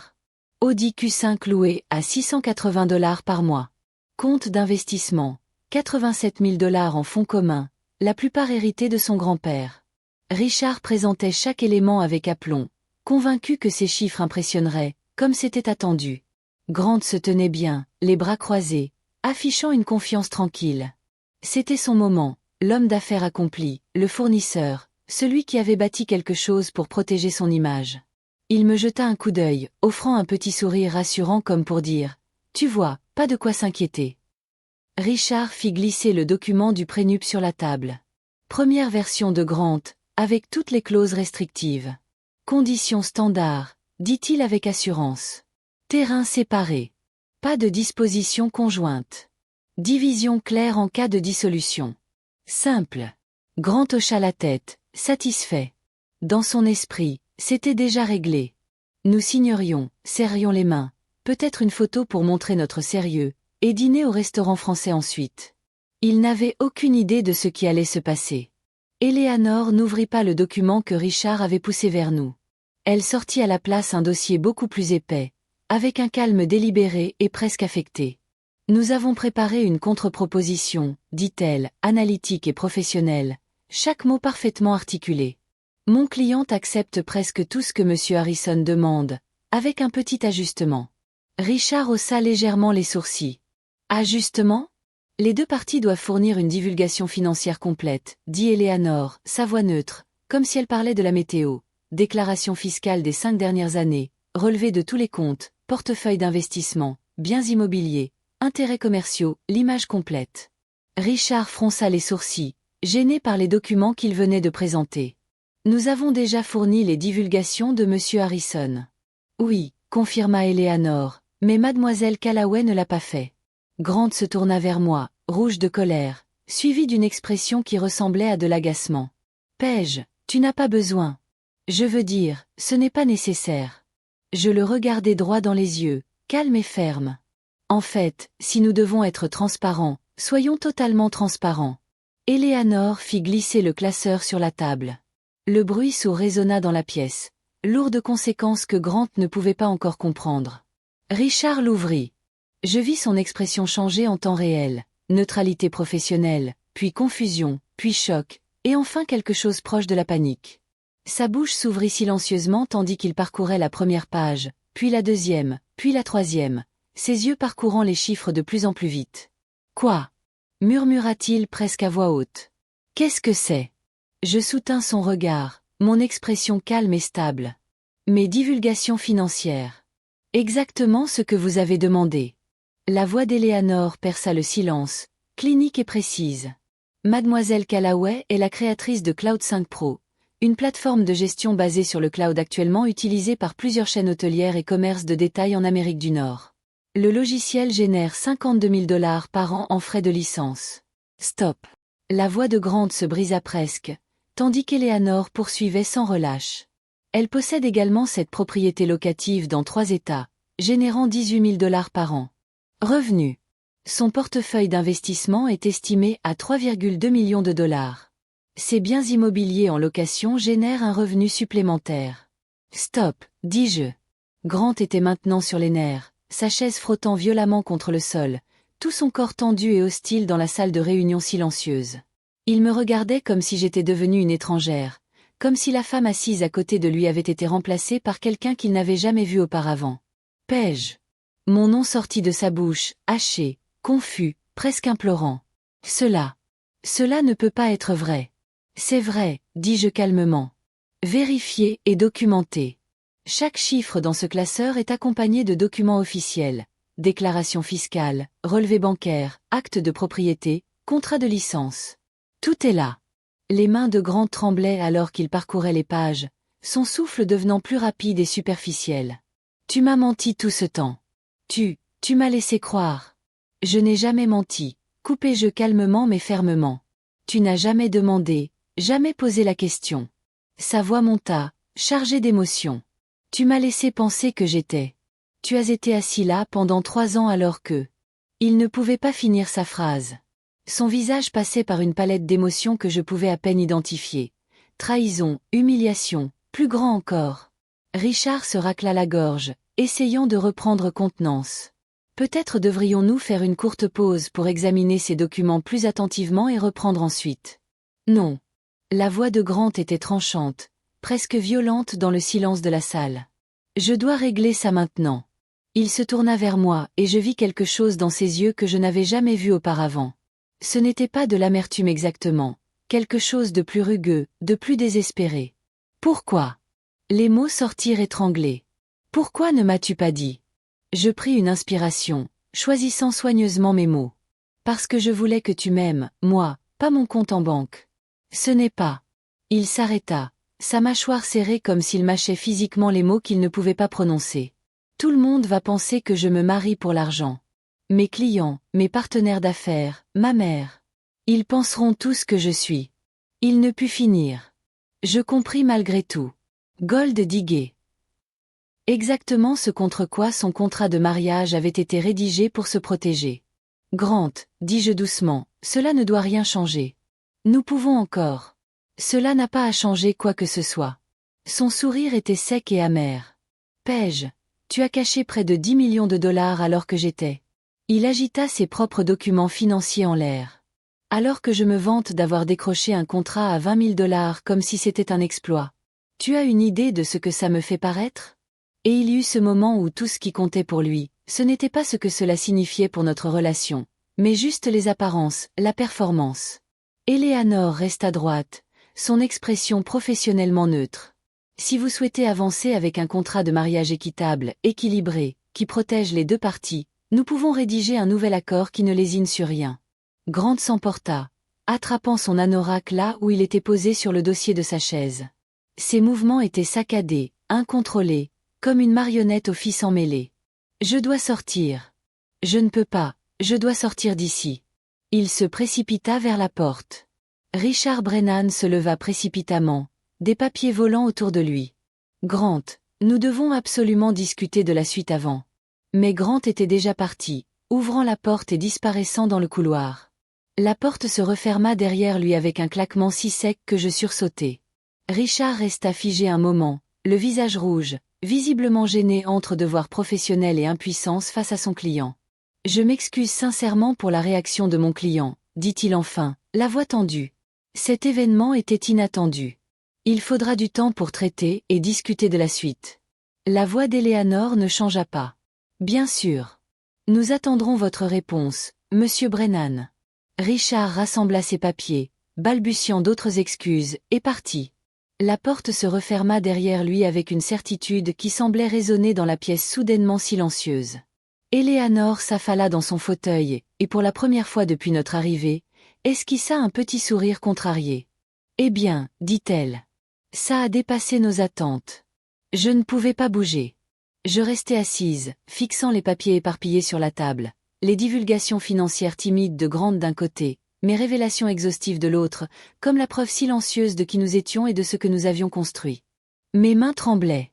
Audi Q5 loué à $680 par mois. Compte d'investissement, $87 000 en fonds communs, la plupart hérités de son grand-père. Richard présentait chaque élément avec aplomb, convaincu que ces chiffres impressionneraient, comme c'était attendu. Grant se tenait bien, les bras croisés, affichant une confiance tranquille. C'était son moment, l'homme d'affaires accompli, le fournisseur, celui qui avait bâti quelque chose pour protéger son image. Il me jeta un coup d'œil, offrant un petit sourire rassurant comme pour dire « Tu vois, pas de quoi s'inquiéter ». Richard fit glisser le document du prénup sur la table. Première version de Grant, avec toutes les clauses restrictives. Conditions standards, dit-il avec assurance. Terrain séparé. Pas de disposition conjointe. Division claire en cas de dissolution. Simple. Grant hocha la tête, satisfait. Dans son esprit, c'était déjà réglé. Nous signerions, serrions les mains, peut-être une photo pour montrer notre sérieux, et dîner au restaurant français ensuite. Il n'avait aucune idée de ce qui allait se passer. Eleanor n'ouvrit pas le document que Richard avait poussé vers nous. Elle sortit à la place un dossier beaucoup plus épais, avec un calme délibéré et presque affecté. Nous avons préparé une contre-proposition, dit-elle, analytique et professionnelle, chaque mot parfaitement articulé. Mon client accepte presque tout ce que Monsieur Harrison demande, avec un petit ajustement. Richard haussa légèrement les sourcils. Ajustement ? Les deux parties doivent fournir une divulgation financière complète, dit Eleanor, sa voix neutre, comme si elle parlait de la météo. Déclaration fiscale des 5 dernières années, relevé de tous les comptes, portefeuille d'investissement, biens immobiliers, intérêts commerciaux, l'image complète. Richard fronça les sourcils, gêné par les documents qu'il venait de présenter. Nous avons déjà fourni les divulgations de Monsieur Harrison. Oui, confirma Eleanor, mais Mademoiselle Callaway ne l'a pas fait. Grant se tourna vers moi, rouge de colère, suivi d'une expression qui ressemblait à de l'agacement. Paige, tu n'as pas besoin. Je veux dire, ce n'est pas nécessaire. Je le regardai droit dans les yeux, calme et ferme. En fait, si nous devons être transparents, soyons totalement transparents. Eleanor fit glisser le classeur sur la table. Le bruit sourd résonna dans la pièce, lourd de conséquences que Grant ne pouvait pas encore comprendre. Richard l'ouvrit. Je vis son expression changer en temps réel, neutralité professionnelle, puis confusion, puis choc, et enfin quelque chose proche de la panique. Sa bouche s'ouvrit silencieusement tandis qu'il parcourait la première page, puis la deuxième, puis la troisième, ses yeux parcourant les chiffres de plus en plus vite. « Quoi » murmura-t-il presque à voix haute. « Qu'est-ce que c'est » Je soutins son regard, mon expression calme et stable. « Mes divulgations financières. Exactement ce que vous avez demandé. » La voix d'Eleanor perça le silence, clinique et précise. Mademoiselle Callaway est la créatrice de Cloud 5 Pro, une plateforme de gestion basée sur le cloud actuellement utilisée par plusieurs chaînes hôtelières et commerces de détail en Amérique du Nord. Le logiciel génère 52 000 $ par an en frais de licence. Stop. La voix de Grant se brisa presque, tandis qu'Eleanor poursuivait sans relâche. Elle possède également cette propriété locative dans 3 États, générant 18 000 $ par an. Revenu. Son portefeuille d'investissement est estimé à 3,2 millions de dollars. Ses biens immobiliers en location génèrent un revenu supplémentaire. Stop, dis-je. Grant était maintenant sur les nerfs, sa chaise frottant violemment contre le sol, tout son corps tendu et hostile dans la salle de réunion silencieuse. Il me regardait comme si j'étais devenue une étrangère, comme si la femme assise à côté de lui avait été remplacée par quelqu'un qu'il n'avait jamais vu auparavant. Paige. Mon nom sortit de sa bouche, haché, confus, presque implorant. Cela ne peut pas être vrai. C'est vrai, dis-je calmement. Vérifié et documenté. Chaque chiffre dans ce classeur est accompagné de documents officiels, déclaration fiscale, relevé bancaire, acte de propriété, contrat de licence. Tout est là. Les mains de Grant tremblaient alors qu'il parcourait les pages, son souffle devenant plus rapide et superficiel. Tu m'as menti tout ce temps. Tu m'as laissé croire. Je n'ai jamais menti, coupai-je calmement mais fermement. Tu n'as jamais demandé, jamais posé la question. Sa voix monta, chargée d'émotion. Tu m'as laissé penser que j'étais. Tu as été assis là pendant 3 ans alors que... Il ne pouvait pas finir sa phrase. Son visage passait par une palette d'émotions que je pouvais à peine identifier. Trahison, humiliation, plus grand encore. Richard se racla la gorge, essayant de reprendre contenance. Peut-être devrions-nous faire une courte pause pour examiner ces documents plus attentivement et reprendre ensuite. Non. La voix de Grant était tranchante, presque violente dans le silence de la salle. Je dois régler ça maintenant. Il se tourna vers moi et je vis quelque chose dans ses yeux que je n'avais jamais vu auparavant. Ce n'était pas de l'amertume exactement, quelque chose de plus rugueux, de plus désespéré. Pourquoi ? Les mots sortirent étranglés. Pourquoi ne m'as-tu pas dit ? Je pris une inspiration, choisissant soigneusement mes mots. Parce que je voulais que tu m'aimes, moi, pas mon compte en banque. Ce n'est pas. Il s'arrêta, sa mâchoire serrée comme s'il mâchait physiquement les mots qu'il ne pouvait pas prononcer. Tout le monde va penser que je me marie pour l'argent. Mes clients, mes partenaires d'affaires, ma mère. Ils penseront tous que je suis. Il ne put finir. Je compris malgré tout. Gold Digger. Exactement ce contre quoi son contrat de mariage avait été rédigé pour se protéger. Grant, dis-je doucement, cela ne doit rien changer. Nous pouvons encore. Cela n'a pas à changer quoi que ce soit. Son sourire était sec et amer. Paige, tu as caché près de 10 millions de dollars alors que j'étais. Il agita ses propres documents financiers en l'air. Alors que je me vante d'avoir décroché un contrat à 20 000 $ comme si c'était un exploit. Tu as une idée de ce que ça me fait paraître ? Et il y eut ce moment où tout ce qui comptait pour lui, ce n'était pas ce que cela signifiait pour notre relation, mais juste les apparences, la performance. Eleanor resta droite, son expression professionnellement neutre. Si vous souhaitez avancer avec un contrat de mariage équitable, équilibré, qui protège les deux parties, nous pouvons rédiger un nouvel accord qui ne lésine sur rien. Grant s'emporta, attrapant son anorak là où il était posé sur le dossier de sa chaise. Ses mouvements étaient saccadés, incontrôlés, comme une marionnette au fils emmêlé. Je dois sortir. Je ne peux pas, je dois sortir d'ici. Il se précipita vers la porte. Richard Brennan se leva précipitamment, des papiers volant autour de lui. Grant, nous devons absolument discuter de la suite avant. Mais Grant était déjà parti, ouvrant la porte et disparaissant dans le couloir. La porte se referma derrière lui avec un claquement si sec que je sursautai. Richard resta figé un moment, le visage rouge, visiblement gêné entre devoir professionnel et impuissance face à son client. « Je m'excuse sincèrement pour la réaction de mon client », dit-il enfin, la voix tendue. Cet événement était inattendu. Il faudra du temps pour traiter et discuter de la suite. La voix d'Eleanor ne changea pas. Bien sûr. Nous attendrons votre réponse, Monsieur Brennan. Richard rassembla ses papiers, balbutiant d'autres excuses, et partit. La porte se referma derrière lui avec une certitude qui semblait résonner dans la pièce soudainement silencieuse. Eleanor s'affala dans son fauteuil, et pour la première fois depuis notre arrivée, esquissa un petit sourire contrarié. « Eh bien, dit-elle. Ça a dépassé nos attentes. Je ne pouvais pas bouger. Je restais assise, fixant les papiers éparpillés sur la table, les divulgations financières timides de Grant d'un côté, mes révélations exhaustives de l'autre, comme la preuve silencieuse de qui nous étions et de ce que nous avions construit. Mes mains tremblaient.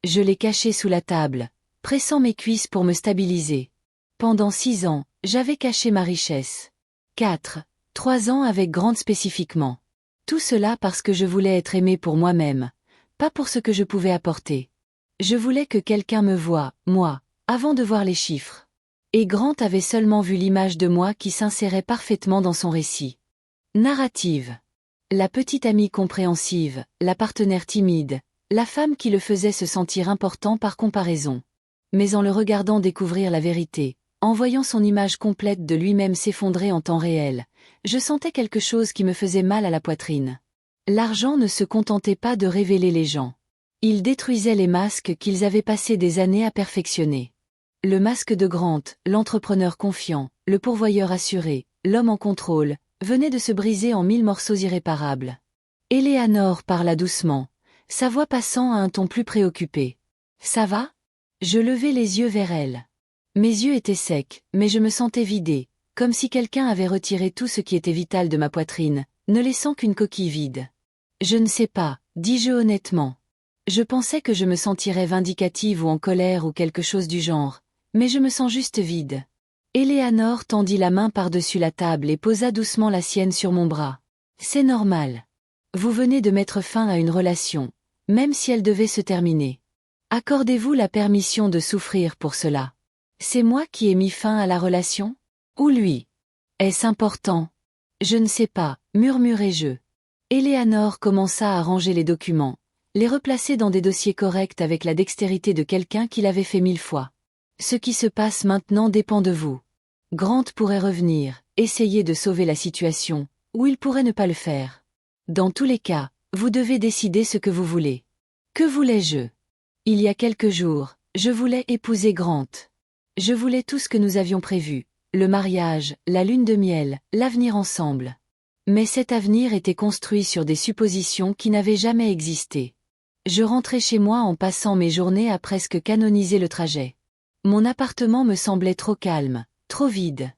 Je les cachais sous la table, pressant mes cuisses pour me stabiliser. Pendant 6 ans, j'avais caché ma richesse. 3 ans avec Grant spécifiquement. Tout cela parce que je voulais être aimée pour moi-même, pas pour ce que je pouvais apporter. Je voulais que quelqu'un me voie, moi, avant de voir les chiffres. Et Grant avait seulement vu l'image de moi qui s'insérait parfaitement dans son récit. Narrative. La petite amie compréhensive, la partenaire timide, la femme qui le faisait se sentir important par comparaison. Mais en le regardant découvrir la vérité, en voyant son image complète de lui-même s'effondrer en temps réel, je sentais quelque chose qui me faisait mal à la poitrine. L'argent ne se contentait pas de révéler les gens. Il détruisait les masques qu'ils avaient passé des années à perfectionner. Le masque de Grant, l'entrepreneur confiant, le pourvoyeur assuré, l'homme en contrôle, venait de se briser en 1000 morceaux irréparables. Eleanor parla doucement, sa voix passant à un ton plus préoccupé. « Ça va ?» Je levai les yeux vers elle. Mes yeux étaient secs, mais je me sentais vidée, comme si quelqu'un avait retiré tout ce qui était vital de ma poitrine, ne laissant qu'une coquille vide. « Je ne sais pas, dis-je honnêtement. Je pensais que je me sentirais vindicative ou en colère ou quelque chose du genre, mais je me sens juste vide. » Eleanor tendit la main par-dessus la table et posa doucement la sienne sur mon bras. « C'est normal. Vous venez de mettre fin à une relation, même si elle devait se terminer. Accordez-vous la permission de souffrir pour cela. C'est moi qui ai mis fin à la relation? Ou lui? Est-ce important? Je ne sais pas, murmurai-je. Eleanor commença à ranger les documents, les replacer dans des dossiers corrects avec la dextérité de quelqu'un qui l'avait fait 1000 fois. Ce qui se passe maintenant dépend de vous. Grant pourrait revenir, essayer de sauver la situation, ou il pourrait ne pas le faire. Dans tous les cas, vous devez décider ce que vous voulez. Que voulais-je? Il y a quelques jours, je voulais épouser Grant. Je voulais tout ce que nous avions prévu, le mariage, la lune de miel, l'avenir ensemble. Mais cet avenir était construit sur des suppositions qui n'avaient jamais existé. Je rentrais chez moi en passant mes journées à presque canoniser le trajet. Mon appartement me semblait trop calme, trop vide.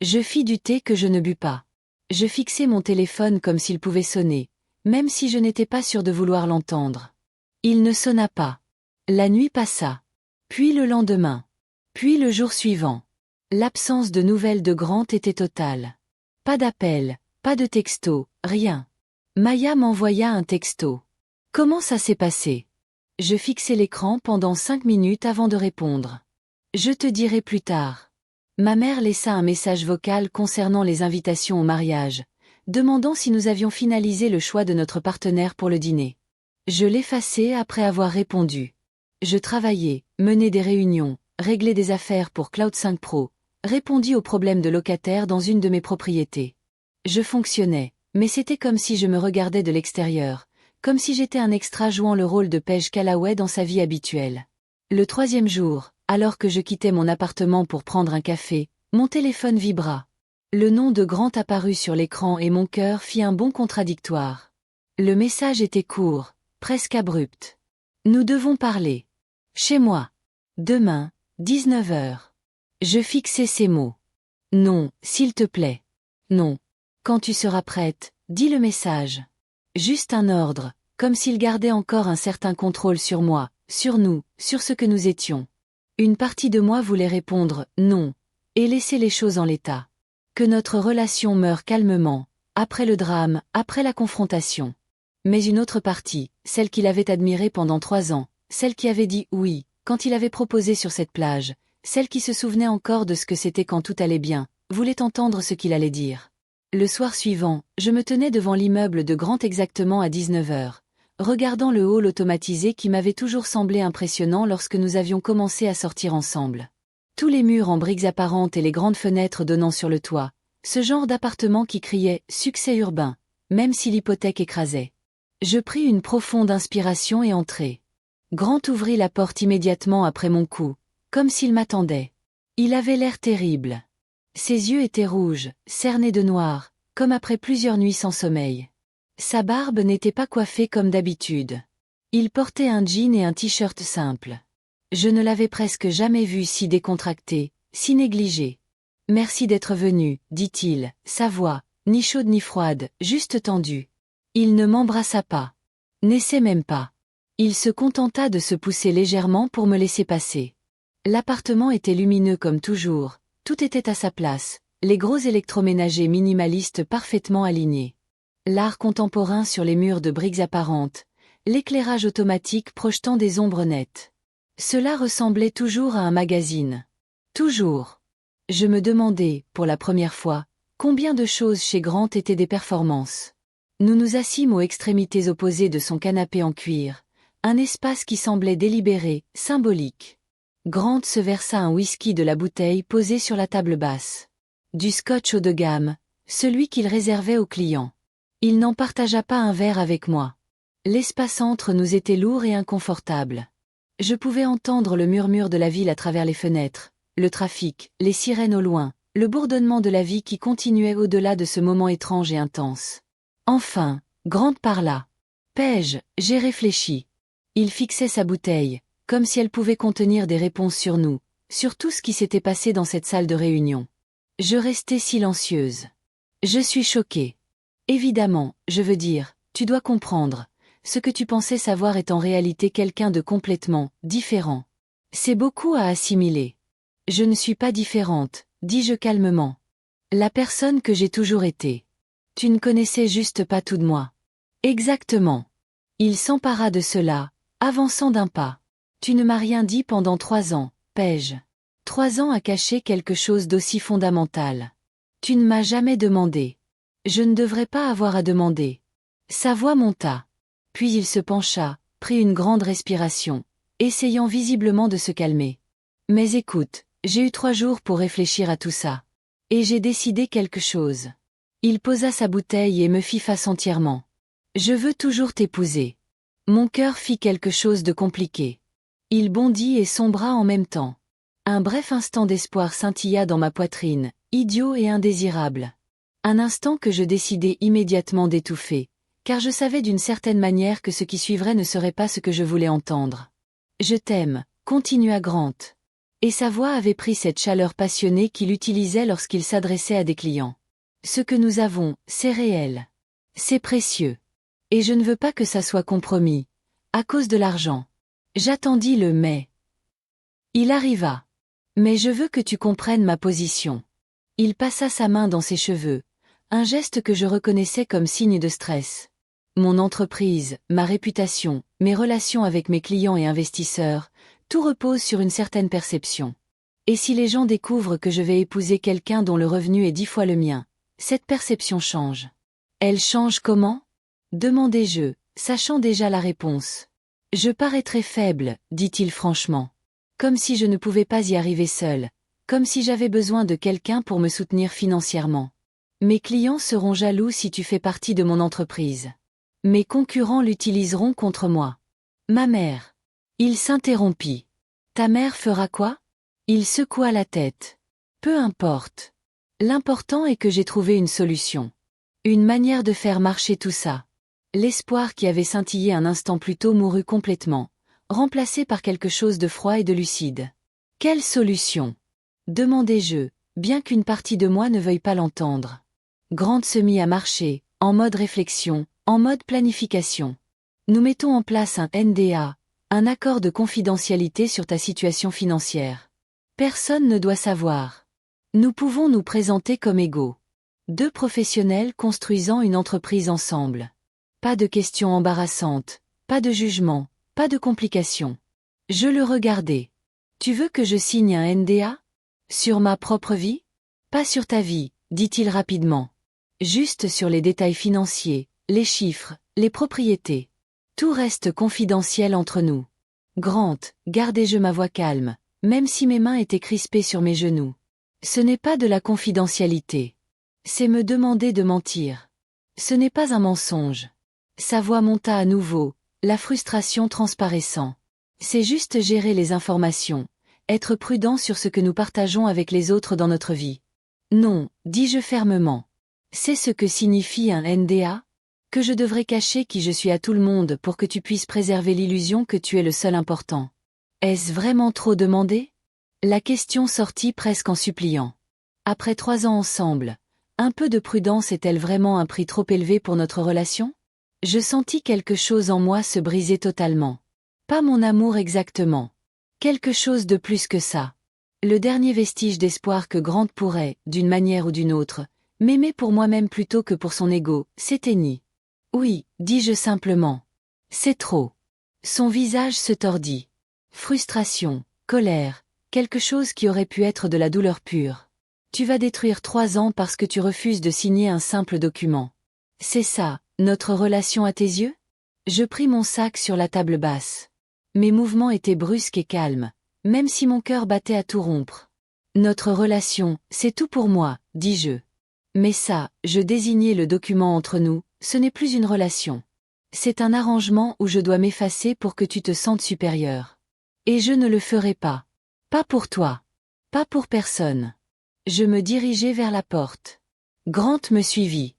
Je fis du thé que je ne bus pas. Je fixai mon téléphone comme s'il pouvait sonner, même si je n'étais pas sûre de vouloir l'entendre. Il ne sonna pas. La nuit passa. Puis le lendemain. Puis le jour suivant. L'absence de nouvelles de Grant était totale. Pas d'appel, pas de texto, rien. Maya m'envoya un texto. Comment ça s'est passé? Je fixai l'écran pendant 5 minutes avant de répondre. Je te dirai plus tard. Ma mère laissa un message vocal concernant les invitations au mariage, demandant si nous avions finalisé le choix de notre partenaire pour le dîner. Je l'effaçai après avoir répondu. Je travaillais, menais des réunions, réglais des affaires pour Cloud 5 Pro, répondis aux problèmes de locataires dans une de mes propriétés. Je fonctionnais, mais c'était comme si je me regardais de l'extérieur, comme si j'étais un extra jouant le rôle de Paige Callaway dans sa vie habituelle. Le 3e jour, alors que je quittais mon appartement pour prendre un café, mon téléphone vibra. Le nom de Grant apparut sur l'écran et mon cœur fit un bond contradictoire. Le message était court, presque abrupt. Nous devons parler. Chez moi. Demain, 19 heures. Je fixai ces mots. Non, s'il te plaît. Non. Quand tu seras prête, dis le message. Juste un ordre, comme s'il gardait encore un certain contrôle sur moi, sur nous, sur ce que nous étions. Une partie de moi voulait répondre « non » et laisser les choses en l'état. Que notre relation meure calmement, après le drame, après la confrontation. Mais une autre partie, celle qu'il avait admirée pendant 3 ans, celle qui avait dit « oui » quand il avait proposé sur cette plage, celle qui se souvenait encore de ce que c'était quand tout allait bien, voulait entendre ce qu'il allait dire. Le soir suivant, je me tenais devant l'immeuble de Grant exactement à 19 heures, regardant le hall automatisé qui m'avait toujours semblé impressionnant lorsque nous avions commencé à sortir ensemble. Tous les murs en briques apparentes et les grandes fenêtres donnant sur le toit, ce genre d'appartement qui criait « succès urbain », même si l'hypothèque écrasait. Je pris une profonde inspiration et entrai. Grant ouvrit la porte immédiatement après mon coup, comme s'il m'attendait. Il avait l'air terrible. Ses yeux étaient rouges, cernés de noir, comme après plusieurs nuits sans sommeil. Sa barbe n'était pas coiffée comme d'habitude. Il portait un jean et un t-shirt simple. Je ne l'avais presque jamais vu si décontracté, si négligé. « Merci d'être venu, dit-il, sa voix, ni chaude ni froide, juste tendue. Il ne m'embrassa pas. N'essaie même pas. Il se contenta de se pousser légèrement pour me laisser passer. L'appartement était lumineux comme toujours, tout était à sa place, les gros électroménagers minimalistes parfaitement alignés. L'art contemporain sur les murs de briques apparentes, l'éclairage automatique projetant des ombres nettes. Cela ressemblait toujours à un magazine. Toujours. Je me demandais, pour la première fois, combien de choses chez Grant étaient des performances. Nous nous assîmes aux extrémités opposées de son canapé en cuir, un espace qui semblait délibéré, symbolique. Grant se versa un whisky de la bouteille posée sur la table basse. Du scotch haut de gamme, celui qu'il réservait aux clients. Il n'en partagea pas un verre avec moi. L'espace entre nous était lourd et inconfortable. Je pouvais entendre le murmure de la ville à travers les fenêtres, le trafic, les sirènes au loin, le bourdonnement de la vie qui continuait au-delà de ce moment étrange et intense. Enfin, Grant parla. « Paige, j'ai réfléchi. » Il fixait sa bouteille, comme si elle pouvait contenir des réponses sur nous, sur tout ce qui s'était passé dans cette salle de réunion. Je restais silencieuse. Je suis choquée. Évidemment, je veux dire, tu dois comprendre, ce que tu pensais savoir est en réalité quelqu'un de complètement différent. C'est beaucoup à assimiler. Je ne suis pas différente, dis-je calmement. La personne que j'ai toujours été. Tu ne connaissais juste pas tout de moi. Exactement. Il s'empara de cela, avançant d'un pas. Tu ne m'as rien dit pendant 3 ans, Paige. 3 ans à cacher quelque chose d'aussi fondamental. Tu ne m'as jamais demandé. Je ne devrais pas avoir à demander. Sa voix monta. Puis il se pencha, prit une grande respiration, essayant visiblement de se calmer. Mais écoute, j'ai eu 3 jours pour réfléchir à tout ça. Et j'ai décidé quelque chose. Il posa sa bouteille et me fit face entièrement. Je veux toujours t'épouser. Mon cœur fit quelque chose de compliqué. Il bondit et sombra en même temps. Un bref instant d'espoir scintilla dans ma poitrine, idiot et indésirable. Un instant que je décidai immédiatement d'étouffer, car je savais d'une certaine manière que ce qui suivrait ne serait pas ce que je voulais entendre. Je t'aime, continua Grant. Et sa voix avait pris cette chaleur passionnée qu'il utilisait lorsqu'il s'adressait à des clients. Ce que nous avons, c'est réel. C'est précieux. Et je ne veux pas que ça soit compromis, à cause de l'argent. J'attendis le mais. Il arriva. Mais je veux que tu comprennes ma position. Il passa sa main dans ses cheveux, un geste que je reconnaissais comme signe de stress. Mon entreprise, ma réputation, mes relations avec mes clients et investisseurs, tout repose sur une certaine perception. Et si les gens découvrent que je vais épouser quelqu'un dont le revenu est 10 fois le mien, cette perception change. Elle change comment ? Demandai-je, sachant déjà la réponse. Je paraîtrais faible, dit-il franchement. Comme si je ne pouvais pas y arriver seul, comme si j'avais besoin de quelqu'un pour me soutenir financièrement. Mes clients seront jaloux si tu fais partie de mon entreprise. Mes concurrents l'utiliseront contre moi. Ma mère. Il s'interrompit. Ta mère fera quoi ? Il secoua la tête. Peu importe. L'important est que j'ai trouvé une solution. Une manière de faire marcher tout ça. L'espoir qui avait scintillé un instant plus tôt mourut complètement, remplacé par quelque chose de froid et de lucide. Quelle solution ? Demandai-je, bien qu'une partie de moi ne veuille pas l'entendre. Grant se mit à marcher, en mode réflexion, en mode planification. Nous mettons en place un NDA, un accord de confidentialité sur ta situation financière. Personne ne doit savoir. Nous pouvons nous présenter comme égaux. 2 professionnels construisant une entreprise ensemble. Pas de questions embarrassantes, pas de jugement, pas de complications. Je le regardais. Tu veux que je signe un NDA ? Sur ma propre vie ? Pas sur ta vie, dit-il rapidement. Juste sur les détails financiers, les chiffres, les propriétés. Tout reste confidentiel entre nous. Grant, gardai-je ma voix calme, même si mes mains étaient crispées sur mes genoux. Ce n'est pas de la confidentialité. C'est me demander de mentir. Ce n'est pas un mensonge. Sa voix monta à nouveau, la frustration transparaissant. C'est juste gérer les informations, être prudent sur ce que nous partageons avec les autres dans notre vie. Non, dis-je fermement. C'est ce que signifie un NDA? Que je devrais cacher qui je suis à tout le monde pour que tu puisses préserver l'illusion que tu es le seul important. Est-ce vraiment trop demandé? La question sortit presque en suppliant. Après 3 ans ensemble, un peu de prudence est-elle vraiment un prix trop élevé pour notre relation? Je sentis quelque chose en moi se briser totalement. Pas mon amour exactement. Quelque chose de plus que ça. Le dernier vestige d'espoir que Grant pourrait, d'une manière ou d'une autre, m'aimer pour moi-même plutôt que pour son ego, s'éteignit. Oui, dis-je simplement. C'est trop. Son visage se tordit. Frustration, colère, quelque chose qui aurait pu être de la douleur pure. Tu vas détruire 3 ans parce que tu refuses de signer un simple document. C'est ça, notre relation à tes yeux? Je pris mon sac sur la table basse. Mes mouvements étaient brusques et calmes, même si mon cœur battait à tout rompre. Notre relation, c'est tout pour moi, dis-je. Mais ça, je désignais le document entre nous, ce n'est plus une relation. C'est un arrangement où je dois m'effacer pour que tu te sentes supérieur. Et je ne le ferai pas. Pas pour toi. Pas pour personne. Je me dirigeai vers la porte. Grant me suivit.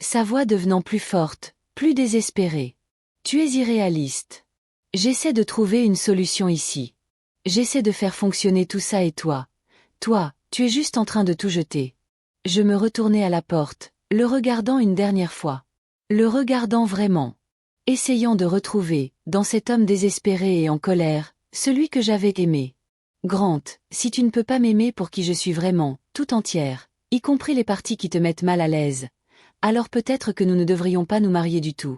Sa voix devenant plus forte, plus désespérée. Tu es irréaliste. J'essaie de trouver une solution ici. J'essaie de faire fonctionner tout ça et toi, tu es juste en train de tout jeter. Je me retournai à la porte, le regardant une dernière fois. Le regardant vraiment. Essayant de retrouver, dans cet homme désespéré et en colère, celui que j'avais aimé. Grant, si tu ne peux pas m'aimer pour qui je suis vraiment, tout entière, y compris les parties qui te mettent mal à l'aise, alors peut-être que nous ne devrions pas nous marier du tout.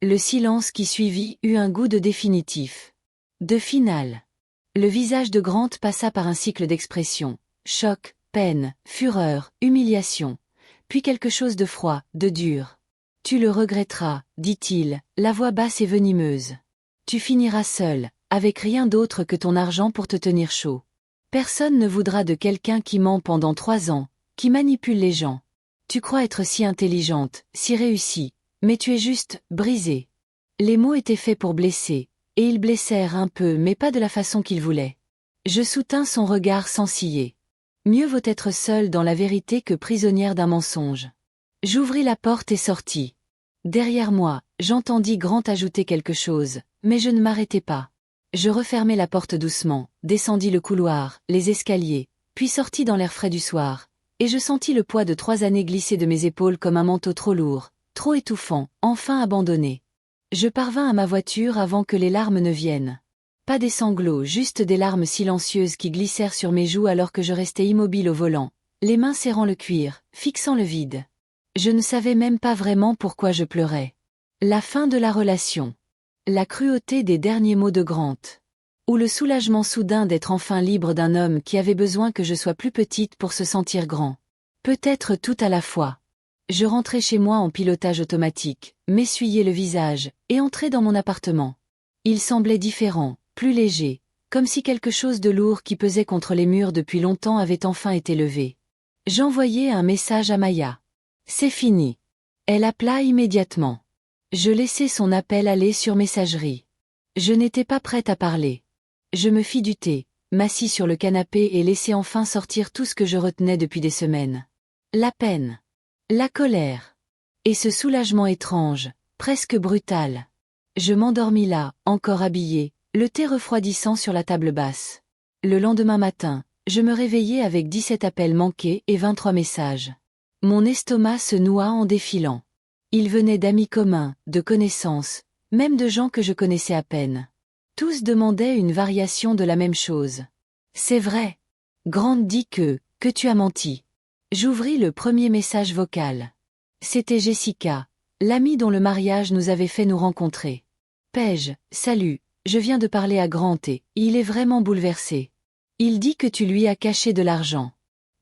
Le silence qui suivit eut un goût de définitif. De final. Le visage de Grant passa par un cycle d'expressions. Choc, peine, fureur, humiliation. Puis quelque chose de froid, de dur. Tu le regretteras, dit-il, la voix basse et venimeuse. Tu finiras seul, avec rien d'autre que ton argent pour te tenir chaud. Personne ne voudra de quelqu'un qui ment pendant 3 ans, qui manipule les gens. Tu crois être si intelligente, si réussie, mais tu es juste brisée. Les mots étaient faits pour blesser, et ils blessèrent un peu mais pas de la façon qu'ils voulaient. Je soutins son regard sans ciller. Mieux vaut être seule dans la vérité que prisonnière d'un mensonge. J'ouvris la porte et sortis. Derrière moi, j'entendis Grant ajouter quelque chose, mais je ne m'arrêtai pas. Je refermai la porte doucement, descendis le couloir, les escaliers, puis sortis dans l'air frais du soir, et je sentis le poids de 3 années glisser de mes épaules comme un manteau trop lourd, trop étouffant, enfin abandonné. Je parvins à ma voiture avant que les larmes ne viennent. Pas des sanglots, juste des larmes silencieuses qui glissèrent sur mes joues alors que je restais immobile au volant, les mains serrant le cuir, fixant le vide. Je ne savais même pas vraiment pourquoi je pleurais. La fin de la relation. La cruauté des derniers mots de Grant. Ou le soulagement soudain d'être enfin libre d'un homme qui avait besoin que je sois plus petite pour se sentir grand. Peut-être tout à la fois. Je rentrai chez moi en pilotage automatique, m'essuyai le visage, et entrai dans mon appartement. Il semblait différent, plus léger, comme si quelque chose de lourd qui pesait contre les murs depuis longtemps avait enfin été levé. J'envoyai un message à Maya. C'est fini. Elle appela immédiatement. Je laissai son appel aller sur messagerie. Je n'étais pas prête à parler. Je me fis du thé, m'assis sur le canapé et laissai enfin sortir tout ce que je retenais depuis des semaines. La peine. La colère. Et ce soulagement étrange, presque brutal. Je m'endormis là, encore habillée, le thé refroidissant sur la table basse. Le lendemain matin, je me réveillai avec 17 appels manqués et 23 messages. Mon estomac se noua en défilant. Ils venaient d'amis communs, de connaissances, même de gens que je connaissais à peine. Tous demandaient une variation de la même chose. C'est vrai. Grant dit que tu as menti. J'ouvris le premier message vocal. C'était Jessica, l'amie dont le mariage nous avait fait nous rencontrer. Paige, salut, je viens de parler à Grant et il est vraiment bouleversé. Il dit que tu lui as caché de l'argent.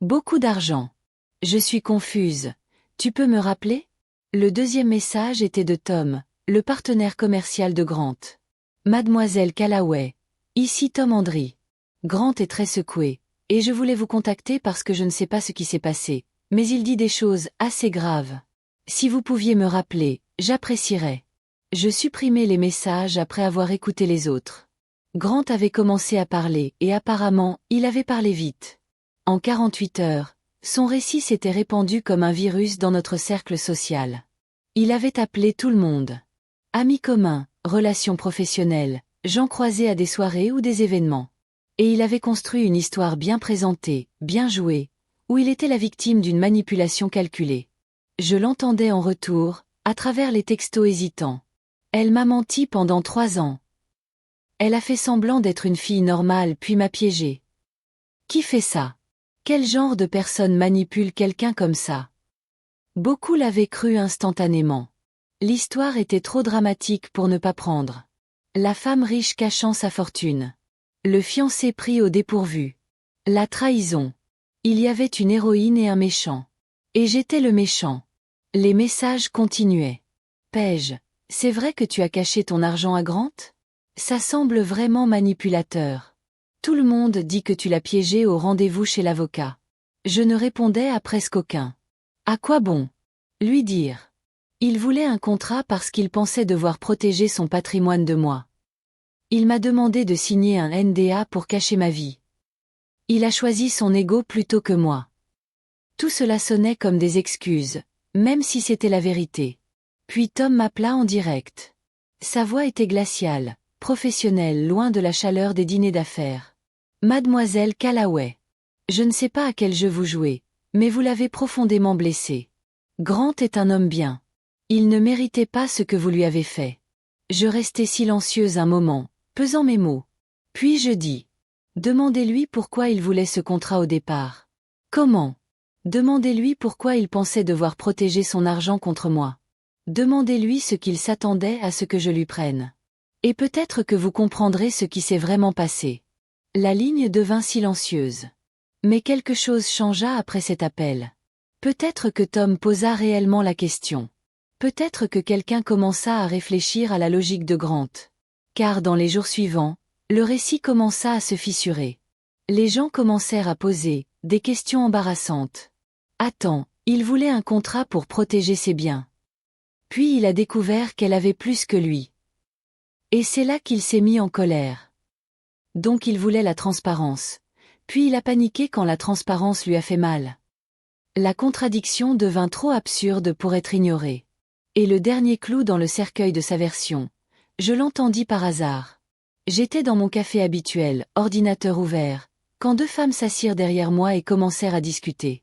Beaucoup d'argent. Je suis confuse. Tu peux me rappeler? Le deuxième message était de Tom, le partenaire commercial de Grant. Mademoiselle Callaway. Ici Tom Andry. Grant est très secoué, et je voulais vous contacter parce que je ne sais pas ce qui s'est passé, mais il dit des choses assez graves. Si vous pouviez me rappeler, j'apprécierais. Je supprimais les messages après avoir écouté les autres. Grant avait commencé à parler et apparemment, il avait parlé vite. En 48 heures, son récit s'était répandu comme un virus dans notre cercle social. Il avait appelé tout le monde. Amis communs, relations professionnelles, gens croisés à des soirées ou des événements. Et il avait construit une histoire bien présentée, bien jouée, où il était la victime d'une manipulation calculée. Je l'entendais en retour, à travers les textos hésitants. Elle m'a menti pendant 3 ans. Elle a fait semblant d'être une fille normale puis m'a piégée. Qui fait ça? Quel genre de personne manipule quelqu'un comme ça? Beaucoup l'avaient cru instantanément. L'histoire était trop dramatique pour ne pas prendre. La femme riche cachant sa fortune. Le fiancé pris au dépourvu. La trahison. Il y avait une héroïne et un méchant. Et j'étais le méchant. Les messages continuaient. Paige, c'est vrai que tu as caché ton argent à Grant? Ça semble vraiment manipulateur. Tout le monde dit que tu l'as piégé au rendez-vous chez l'avocat. Je ne répondais à presque aucun. À quoi bon? Lui dire. Il voulait un contrat parce qu'il pensait devoir protéger son patrimoine de moi. Il m'a demandé de signer un NDA pour cacher ma vie. Il a choisi son ego plutôt que moi. Tout cela sonnait comme des excuses, même si c'était la vérité. Puis Tom m'appela en direct. Sa voix était glaciale, professionnelle, loin de la chaleur des dîners d'affaires. Mademoiselle Callaway. Je ne sais pas à quel jeu vous jouez, mais vous l'avez profondément blessé. Grant est un homme bien. Il ne méritait pas ce que vous lui avez fait. Je restai silencieuse un moment, pesant mes mots. Puis je dis. Demandez-lui pourquoi il voulait ce contrat au départ. Comment? Demandez-lui pourquoi il pensait devoir protéger son argent contre moi. Demandez-lui ce qu'il s'attendait à ce que je lui prenne. Et peut-être que vous comprendrez ce qui s'est vraiment passé. La ligne devint silencieuse. Mais quelque chose changea après cet appel. Peut-être que Tom posa réellement la question. Peut-être que quelqu'un commença à réfléchir à la logique de Grant. Car dans les jours suivants, le récit commença à se fissurer. Les gens commencèrent à poser des questions embarrassantes. Attends, il voulait un contrat pour protéger ses biens. Puis il a découvert qu'elle avait plus que lui. Et c'est là qu'il s'est mis en colère. Donc il voulait la transparence. Puis il a paniqué quand la transparence lui a fait mal. La contradiction devint trop absurde pour être ignorée. Et le dernier clou dans le cercueil de sa version. Je l'entendis par hasard. J'étais dans mon café habituel, ordinateur ouvert, quand 2 femmes s'assirent derrière moi et commencèrent à discuter.